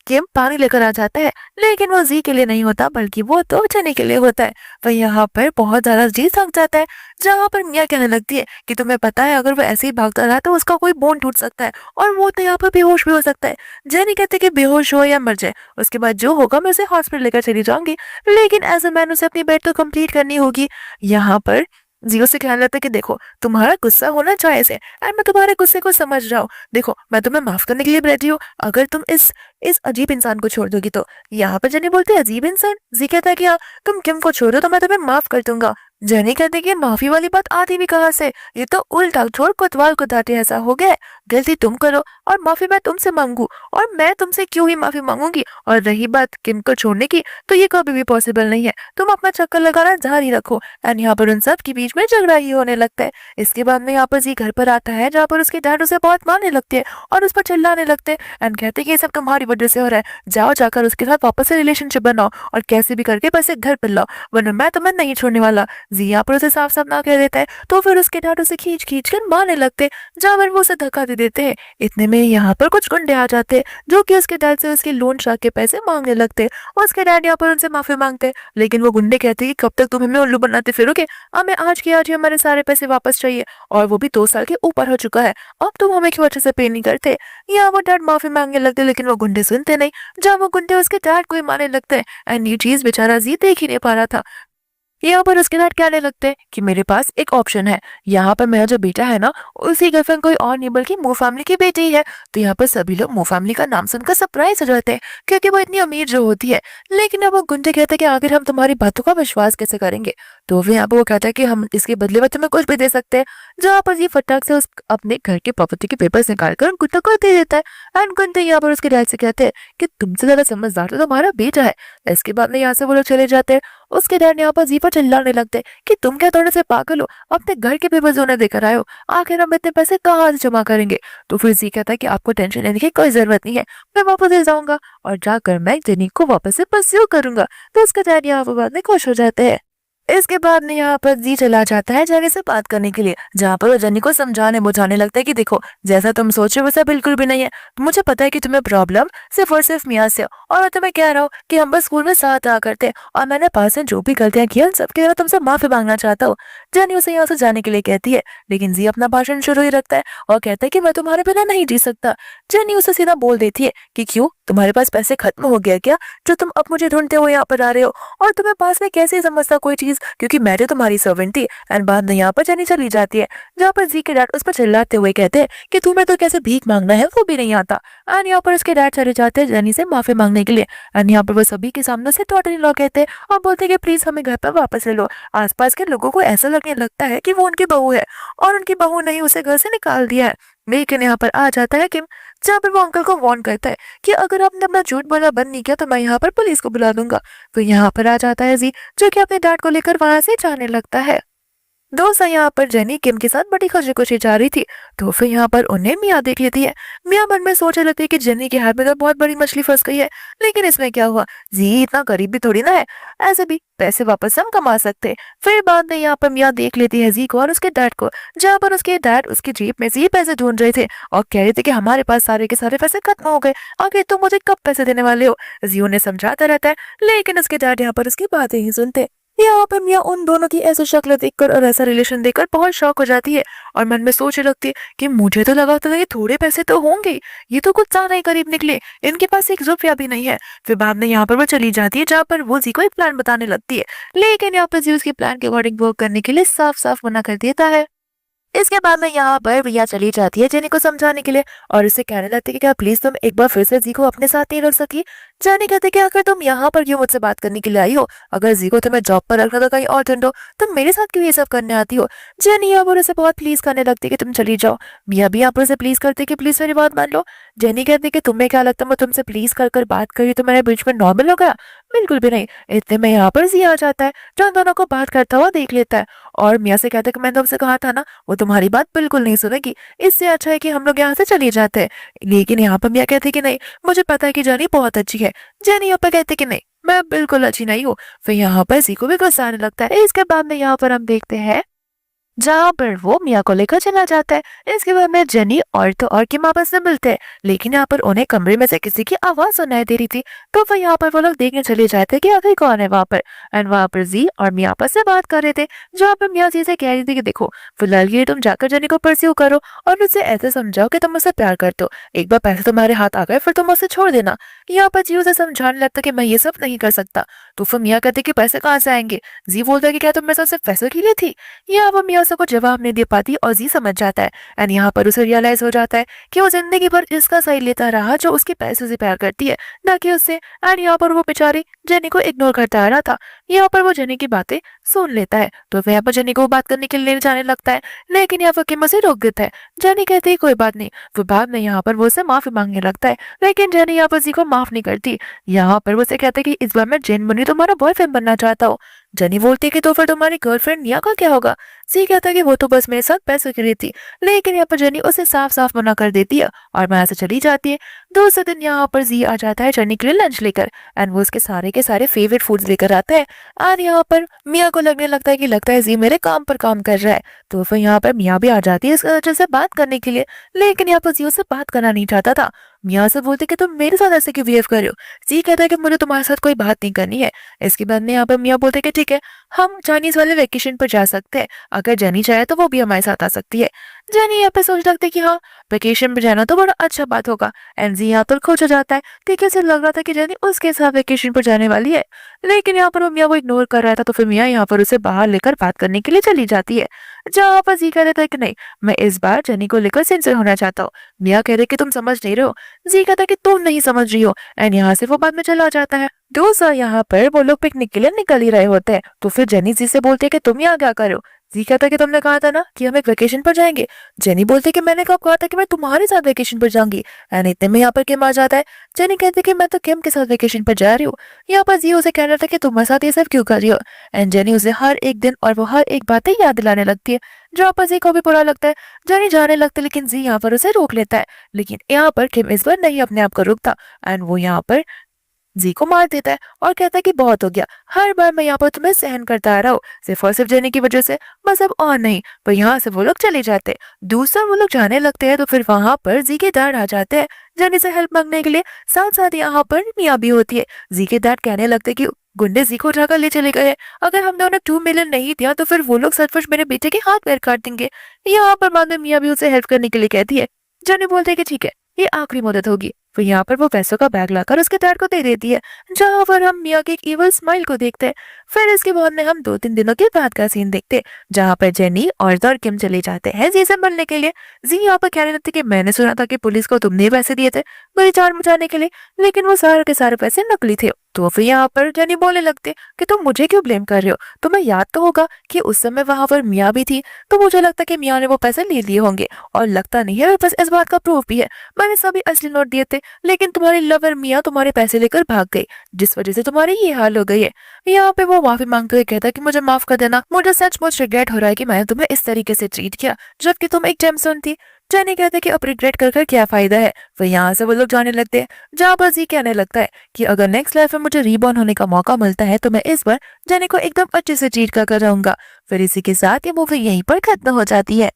किम पानी लेकर आ जाता है, लेकिन वो जी के लिए नहीं होता, बल्कि वो तो जेनी के लिए होता है। वह यहाँ पर बहुत ज्यादा जी थक जाता है, जहाँ पर मिया कहने लगती है कि तुम्हें पता है अगर वो ऐसे ही भागता रहा तो उसका कोई बोन टूट सकता है और वो तो यहाँ पर बेहोश भी हो सकता है। जेनी कहते कि बेहोश हो या मर जाए, उसके बाद जो होगा मैं उसे हॉस्पिटल लेकर चली जाऊंगी, लेकिन एज अ मैन उसे अपनी बेड तो कंप्लीट करनी होगी। यहाँ पर जियो से कहने लगता है कि देखो, तुम्हारा गुस्सा होना जायज है एंड मैं तुम्हारे गुस्से को समझ रहा हूँ, देखो मैं तुम्हें माफ करने के लिए रेडी हूँ अगर तुम इस अजीब इंसान को छोड़ दोगी तो। यहाँ पर जेनी बोलते अजीब इंसान, जी कहता है कि हाँ, तुम किम को छोड़ो तो मैं तुम्हें माफ कर दूंगा। जेनी कहते कि माफी वाली बात आती भी कहाँ से, ये तो उल्टा छोड़ कोतवाल को दाटे ऐसा हो गया, गलती तुम करो और माफी मैं तुमसे मांगू, और मैं तुमसे क्यों ही माफी मांगूंगी। और रही बात किम को छोड़ने की, तो ये कभी भी पॉसिबल नहीं है, तुम अपना चक्कर लगाना जारी रखो। एंड यहाँ पर उन सब के बीच में झगड़ा ही होने लगता है। इसके बाद में यहाँ पर जी घर पर आता है, जहाँ पर उसके डैड उसे बहुत मारने लगते हैं और उस पर चिल्लाने लगते हैं एंड कहते हैं कि ये सब तुम्हारी वजह से हो रहा है, जाओ जाकर उसके साथ वापस से रिलेशनशिप बनाओ और कैसे भी करके बस एक घर पर लाओ, वरना मैं तुम्हें नहीं छोड़ने वाला। जी यहाँ पर उसे साफ साफ ना कह देता है तो फिर उसके डैड उसे खींच खींच कर मारने लगते हैं, जहाँ पर वो उसे धक्का दे देते हैं। इतने में यहाँ पर कुछ गुंडे आ जाते हैं जो कि उसके डैड से उसके लोन शार्क के पैसे मांगने लगते हैं। उसके डैड यहाँ पर उनसे माफी मांगते हैं, लेकिन वो गुंडे कहते हैं कि कब तक तुम हमें उल्लू बनाते फिरोगे, हमें आज के आज ही हमारे सारे पैसे वापस चाहिए, और वो भी 2 साल के ऊपर हो चुका है, अब तुम हमें क्यों अच्छे से पे नहीं करते। यहाँ वो डैड माफी मांगने लगते हैं, लेकिन वो गुंडे सुनते नहीं, जब वो गुंडे उसके डैड को ही मारने लगते हैं। एंड ये चीज बेचारा जी देख ही नहीं पा रहा था। यहाँ पर उसके साथ कहने लगते हैं कि मेरे पास एक ऑप्शन है, यहाँ पर मेरा जो बेटा है ना, उसकी गर्लफ्रेंड कोई और नहीं बल्कि मो फैमिली की बेटी है। तो यहाँ पर सभी लोग मो फैमिली का नाम सुनकर सरप्राइज हो जाते हैं, क्योंकि वो इतनी अमीर जो होती है। लेकिन अब वो गुंडे कहते हैं कि आखिर हम तुम्हारी बातों का विश्वास कैसे करेंगे। तो फिर यहाँ पर वो कहता है कि हम इसके बदले में तुम्हें कुछ भी दे सकते हैं, जहाँ पर ये फटाक से उस अपने घर के प्रॉपर्टी के पेपर्स निकाल कर गुंडे को दे देता है। एंड गुंडे यहाँ पर उसके डैड से कहते हैं कि तुमसे ज्यादा समझदार तो तुम्हारा बेटा है। इसके बाद में यहाँ से वो लोग चले जाते हैं। उसके डैड यहाँ पर जी पर चिल्लाने लगते हैं कि तुम क्या थोड़े से पागल हो, अपने घर के पेपर उन्हें देकर आए हो, आखिर हम इतने पैसे कहाँ से जमा करेंगे। तो फिर जी कहता है कि आपको टेंशन लेने की कोई जरूरत नहीं है, मैं वापस ले जाऊंगा और जाकर मैं जेनी को वापस से परस्यू करूंगा। तो उसका डैड यहाँ पर बाद में खुश हो जाते हैं। इसके बाद में यहाँ पर जी चला जाता है जेनी से बात करने के लिए, जहाँ पर वो जेनी को समझाने बुझाने लगता है कि देखो जैसा तुम सोच रहे हो वैसा बिल्कुल भी नहीं है, मुझे पता है कि तुम्हें प्रॉब्लम सिर्फ और सिर्फ मियाँ से, और मैं तुम्हें कह रहा हूँ कि हम बस स्कूल में साथ रहा करते हैं, और मैंने पास में जो भी गलतियां की उन सबके लिए मैं तुमसे माफी मांगना चाहता हूँ। जेनी उसे यहाँ से जाने के लिए कहती है, लेकिन जी अपना भाषण शुरू ही रखता है और कहता है कि मैं तुम्हारे बिना नहीं जी सकता। जेनी उसे सीधा बोल देती है कि क्यों, तुम्हारे पास पैसे खत्म हो गया क्या, जो तुम अब मुझे ढूंढते हुए यहाँ पर आ रहे हो, और तुम्हें पास में कैसे समझता कोई चीज, क्योंकि मैं तो तुम्हारी सर्वेंट थी। एंड बाद में यहाँ पर जेनी चली जाती है, जहाँ पर जी के डैड उस पर चिल्लाते हुए कहते हैं कि तुम्हें तो कैसे भीख मांगना है वो भी नहीं आता। एंड यहाँ पर उसके डैड चले जाते हैं जेनी से माफी मांगने के लिए। एंड यहाँ पर वो सभी के सामने से डॉटर इन लॉ कहते हैं और बोलते हैं कि प्लीज हमें घर पर वापस ले लो। आसपास के लोगों को ऐसा लगने लगता है कि वो उनकी बहू है, और उनकी बहू ने ही उसे घर से निकाल दिया है। लेकिन यहाँ पर आ जाता है किम, जहाँ पर वो अंकल को वार्न करता है कि अगर आपने अपना झूठ बोलना बंद नहीं किया तो मैं यहाँ पर पुलिस को बुला दूंगा। तो यहाँ पर आ जाता है जी, जो कि अपने डैड को लेकर वहां से जाने लगता है। दोस्त यहाँ पर जेनी किम के साथ बड़ी खुशी खुशी जा रही थी, तो फिर यहाँ पर उन्हें मियाँ देख लेती है। मियाँ मन में सोचने लगती है कि जेनी के हाथ में तो बहुत बड़ी मछली फंस गई है, लेकिन इसमें क्या हुआ, जी इतना गरीब भी थोड़ी ना है, ऐसे भी पैसे वापस हम कमा सकते हैं। फिर बाद में यहाँ पर मियाँ देख लेती है जी को और उसके डैड को, जहाँ पर उसके डैड उसकी जेब में से पैसे ढूंढ रहे थे और कह रहे थे कि हमारे पास सारे के सारे पैसे खत्म हो गए, आखिर तुम मुझे कब पैसे देने वाले हो। जी उन्हें समझाता रहता है, लेकिन उसके डैड यहाँ पर उसकी बातें ही सुनते। यहाँ पर मियाँ उन दोनों की ऐसी शक्ल देखकर और ऐसा रिलेशन देखकर बहुत शॉक हो जाती है, और मन में सोचने लगती है कि मुझे तो लगा था कि थोड़े पैसे तो होंगे, ये तो कुछ ज्यादा ही करीब निकले, इनके पास 1 रुपया भी नहीं है। फिर बाद में यहाँ पर वो चली जाती है, जहाँ पर वो जी को एक प्लान बताने लगती है, लेकिन यहाँ पर जी उसके प्लान के अकॉर्डिंग वर्क करने के लिए साफ साफ मना कर देता है। इसके बाद में यहाँ पर रिया चली जाती है जेनी को समझाने के लिए, और उसे कहने लगती है कि क्या प्लीज तुम एक बार फिर से जी को अपने साथ नहीं रख सकी। जेनी कहती है कि अगर तुम यहाँ पर क्यों मुझसे बात करने के लिए आई हो, अगर जी को तुम्हें जॉब पर रखना तो कहीं और ढूंढो, तुम मेरे साथ क्यों ये सब करने आती हो। जेनी यहाँ पर उसे बहुत प्लीज करने लगती है कि तुम चली जाओ। मियाँ भी यहाँ पर उसे प्लीज करती है कि प्लीज मेरी बात मान लो। जेनी कहती है कि तुम्हें क्या लगता है मैं तुमसे प्लीज कर बात करी तो मेरे बीच में नॉर्मल हो गया, बिल्कुल भी नहीं। इतने में यहाँ पर जी आ जाता है, जो दोनों को बात करता हुआ देख लेता है, और मियाँ से कहता है कि मैंने तुमसे कहा था ना, वो तुम्हारी बात बिल्कुल नहीं सुनेगी, इससे अच्छा है कि हम लोग यहाँ से चले जाते हैं। लेकिन यहाँ पर मियाँ कहते कि नहीं, मुझे पता है कि जेनी बहुत अच्छी है। जेनी यहाँ पर कहते कि नहीं, मैं बिल्कुल अच्छी नहीं हूँ। फिर यहाँ पर जी को भी गुस्सा आने लगता है। इसके बाद में यहाँ पर हम देखते हैं जहाँ पर वो मिया को लेकर चला जाता है। इसके बाद में जेनी और तो और किम आपस में मिलते हैं, लेकिन यहाँ पर उन्हें कमरे में से किसी की आवाज सुनाई दे रही थी। तो फिर यहाँ पर वो लोग देखने चले जाते हैं कि आखिर कौन है वहां पर। एंड वहां पर जी और मिया आपस से बात कर रहे थे, जहाँ पर मिया जी से कह रही थी कि देखो फिलहाल ये तुम जाकर जेनी को परस्यू करो और उसे ऐसे समझाओ कि तुम मुझसे प्यार करते हो, एक बार पैसे तुम्हारे हाथ आ गए फिर तुम उसे छोड़ देना। यहाँ पर जी उसे समझाने लगता कि मैं ये सब नहीं कर सकता। तो फिर मिया कहते कि पैसे कहाँ से आएंगे। जी बोलता है कि क्या तुम मेरे साथ सिर्फ पैसों के लिए थी। यहाँ पर मिया को जवाब नहीं दे पाती और जी समझ जाता है। एंड यहाँ पर उसे रियलाइज हो जाता है कि वो जिंदगी भर इसका सही लेता रहा जो उसके पैसे से प्यार करती है, ना कि उससे। एंड यहाँ पर वो बेचारी जेनी को इग्नोर करता आ रहा था। यहाँ पर वो जेनी की बातें सुन लेता है, तो वह यहाँ पर जेनी को बात करने के लिए जाने लगता है, लेकिन यहाँ पर किम उसे रोक देता है। जेनी कहती है कोई बात नहीं। वो बाद में यहाँ पर वो उसे माफी मांगने लगता है, लेकिन जेनी यहाँ पर जी को माफ नहीं करती। यहाँ पर वो उसे कहते कि इस बार मैं जेनुइनली तुम्हारा बॉयफ्रेंड बनना चाहता हूँ। जनी बोलती है कि तो फिर तुम्हारी गर्लफ्रेंड मिया का क्या होगा? जी कहता है कि वो तो बस मेरे साथ पैसों के लिए थी। लेकिन यहाँ पर जनी उसे साफ साफ मना कर देती है और वहां से चली जाती है। दूसरे दिन यहाँ पर जी आ जाता है जनी के लिए लंच लेकर एंड वो उसके सारे के सारे फेवरेट फूड्स लेकर आता है। और यहाँ पर मिया को लगने लगता है कि लगता है जी मेरे काम पर काम कर रहा है। तो फिर यहाँ पर मिया भी आ जाती है इस वजह से बात करने के लिए। लेकिन यहाँ पर जी उससे बात करना नहीं चाहता था। मिया से बोलते कि तुम मेरे साथ ऐसे क्यों बिहेव कर रहे हो? जी कहता है कि मुझे तुम्हारे साथ कोई बात नहीं करनी है। इसके बाद में यहाँ पर मिया बोलते कि ठीक है, हम चाइनीज वाले वेकेशन पर जा सकते हैं। अगर जेनी चाहे तो वो भी हमारे साथ आ सकती है। जेनी यहाँ पे सोच लगती है कि हाँ, वेकेशन पे जाना तो बड़ा अच्छा बात होगा। एनजी यहाँ पर खुश हो जाता है क्योंकि उसे लग रहा था कि जेनी उसके साथ वेकेशन पर जाने वाली है। लेकिन यहाँ पर वो मिया को इग्नोर कर रहा था तो फिर मिया यहाँ पर उसे बाहर लेकर बात करने के लिए चली जाती है। जहाँ पर जी कह देता है कि नहीं, मैं इस बार जेनी को लेकर सिंसियर होना चाहता हूँ। मिया कह रहे कि तुम समझ नहीं रहे हो। जी कहता है कि तुम नहीं समझ रही हो एंड यहाँ से वो बाद में चला जाता है। दोस्त यहाँ पर वो लोग पिकनिक के लिए निकल ही रहे होते हैं तो फिर जेनी जी से बोलते है कि तुम यहाँ क्या करो? जी कहता है कि तुमने कहा था ना कि हम एक वेकेशन पर जाएंगे। जेनी बोलती है कि मैंने कब कहा था कि मैं तुम्हारे साथ वेकेशन पर जाऊंगी। एंड इतने में यहाँ पर किम आ जाता है। जेनी कहती है कि मैं तो किम के साथ वेकेशन पर जा रही हूँ। यहाँ पर जी उसे कह रहा था कि तुम्हारे साथ ये सब क्यों कर रही हो। एंड जेनी उसे हर एक दिन और वो हर एक बातें याद दिलाने लगती है। जहाँ पर जी को भी बुरा लगता है। जेनी जाने लगती है लेकिन जी यहाँ पर उसे रोक लेता है। लेकिन यहाँ पर किम इस बार नहीं अपने आप को रोकता एंड वो यहाँ पर जी को मार देता है और कहता है कि बहुत हो गया, हर बार मैं यहाँ पर तुम्हें सहन करता आ रहा हूँ सिर्फ और सिर्फ जेनी की वजह से, बस अब और नहीं। पर यहाँ से वो लोग चले जाते हैं। दूसरा वो लोग जाने लगते हैं तो फिर वहां पर जी के डैड आ जाते हैं जेनी से हेल्प मांगने के लिए। साथ साथ यहाँ पर मिया भी होती है। जी के डैड कहने लगते हैं कि गुंडे जी को उठाकर ले चले गए। अगर हमने उन्हें 2 मिलियन नहीं दिया तो फिर वो लोग सचमुच मेरे बेटे के हाथ पैर काट देंगे। यहाँ पर बाद में मिया भी उसे हेल्प करने के लिए कहती है। जेनी बोलते है कि ठीक है, ये आखिरी मदद होगी। फिर यहाँ पर वो पैसों का बैग लाकर उसके डैड को दे देती है। जहाँ पर हम मिया के एक इवल स्माइल को देखते हैं। फिर इसके बाद में हम 2-3 दिनों के बाद का सीन देखते हैं जहाँ पर जेनी और किम चले जाते हैं जी से मिलने के लिए। जी यहाँ पर कहने लगती कि मैंने सुना था कि पुलिस को तुमने पैसे दिए थे मेरी जान बचाने के लिए, लेकिन वो सारे के सारे पैसे नकली थे। तो फिर यहाँ पर जेनी बोलने लगते कि तुम मुझे क्यों ब्लेम कर रहे हो? तुम्हें याद तो होगा कि उस समय वहां पर मिया भी थी। तो मुझे लगता कि मिया ने वो पैसे ले लिए होंगे और लगता नहीं है मेरे पास इस बात का प्रूफ भी है। मैंने सभी असली नोट दिए थे लेकिन तुम्हारी लवर मिया तुम्हारे पैसे लेकर भाग गई जिस वजह से तुम्हारी ये हाल हो गई है। यहाँ पे वो माफी मांगते हुए कहता है कि मुझे माफ कर देना, मुझे सचमुच रिग्रेट हो रहा है कि मैंने तुम्हें इस तरीके से ट्रीट किया जबकि तुम एक जेमसन थी। जेनी कहते कि अब रिग्रेट कर क्या फायदा है। फिर यहाँ से वो लोग जाने लगते हैं जहाँ पर जी कहने लगता है कि अगर नेक्स्ट लाइफ में मुझे रीबॉर्न होने का मौका मिलता है तो मैं इस बार जेनी को एकदम अच्छे से ट्रीट कर रहूंगा। फिर इसी के साथ ये मूवी यहीं पर खत्म हो जाती है।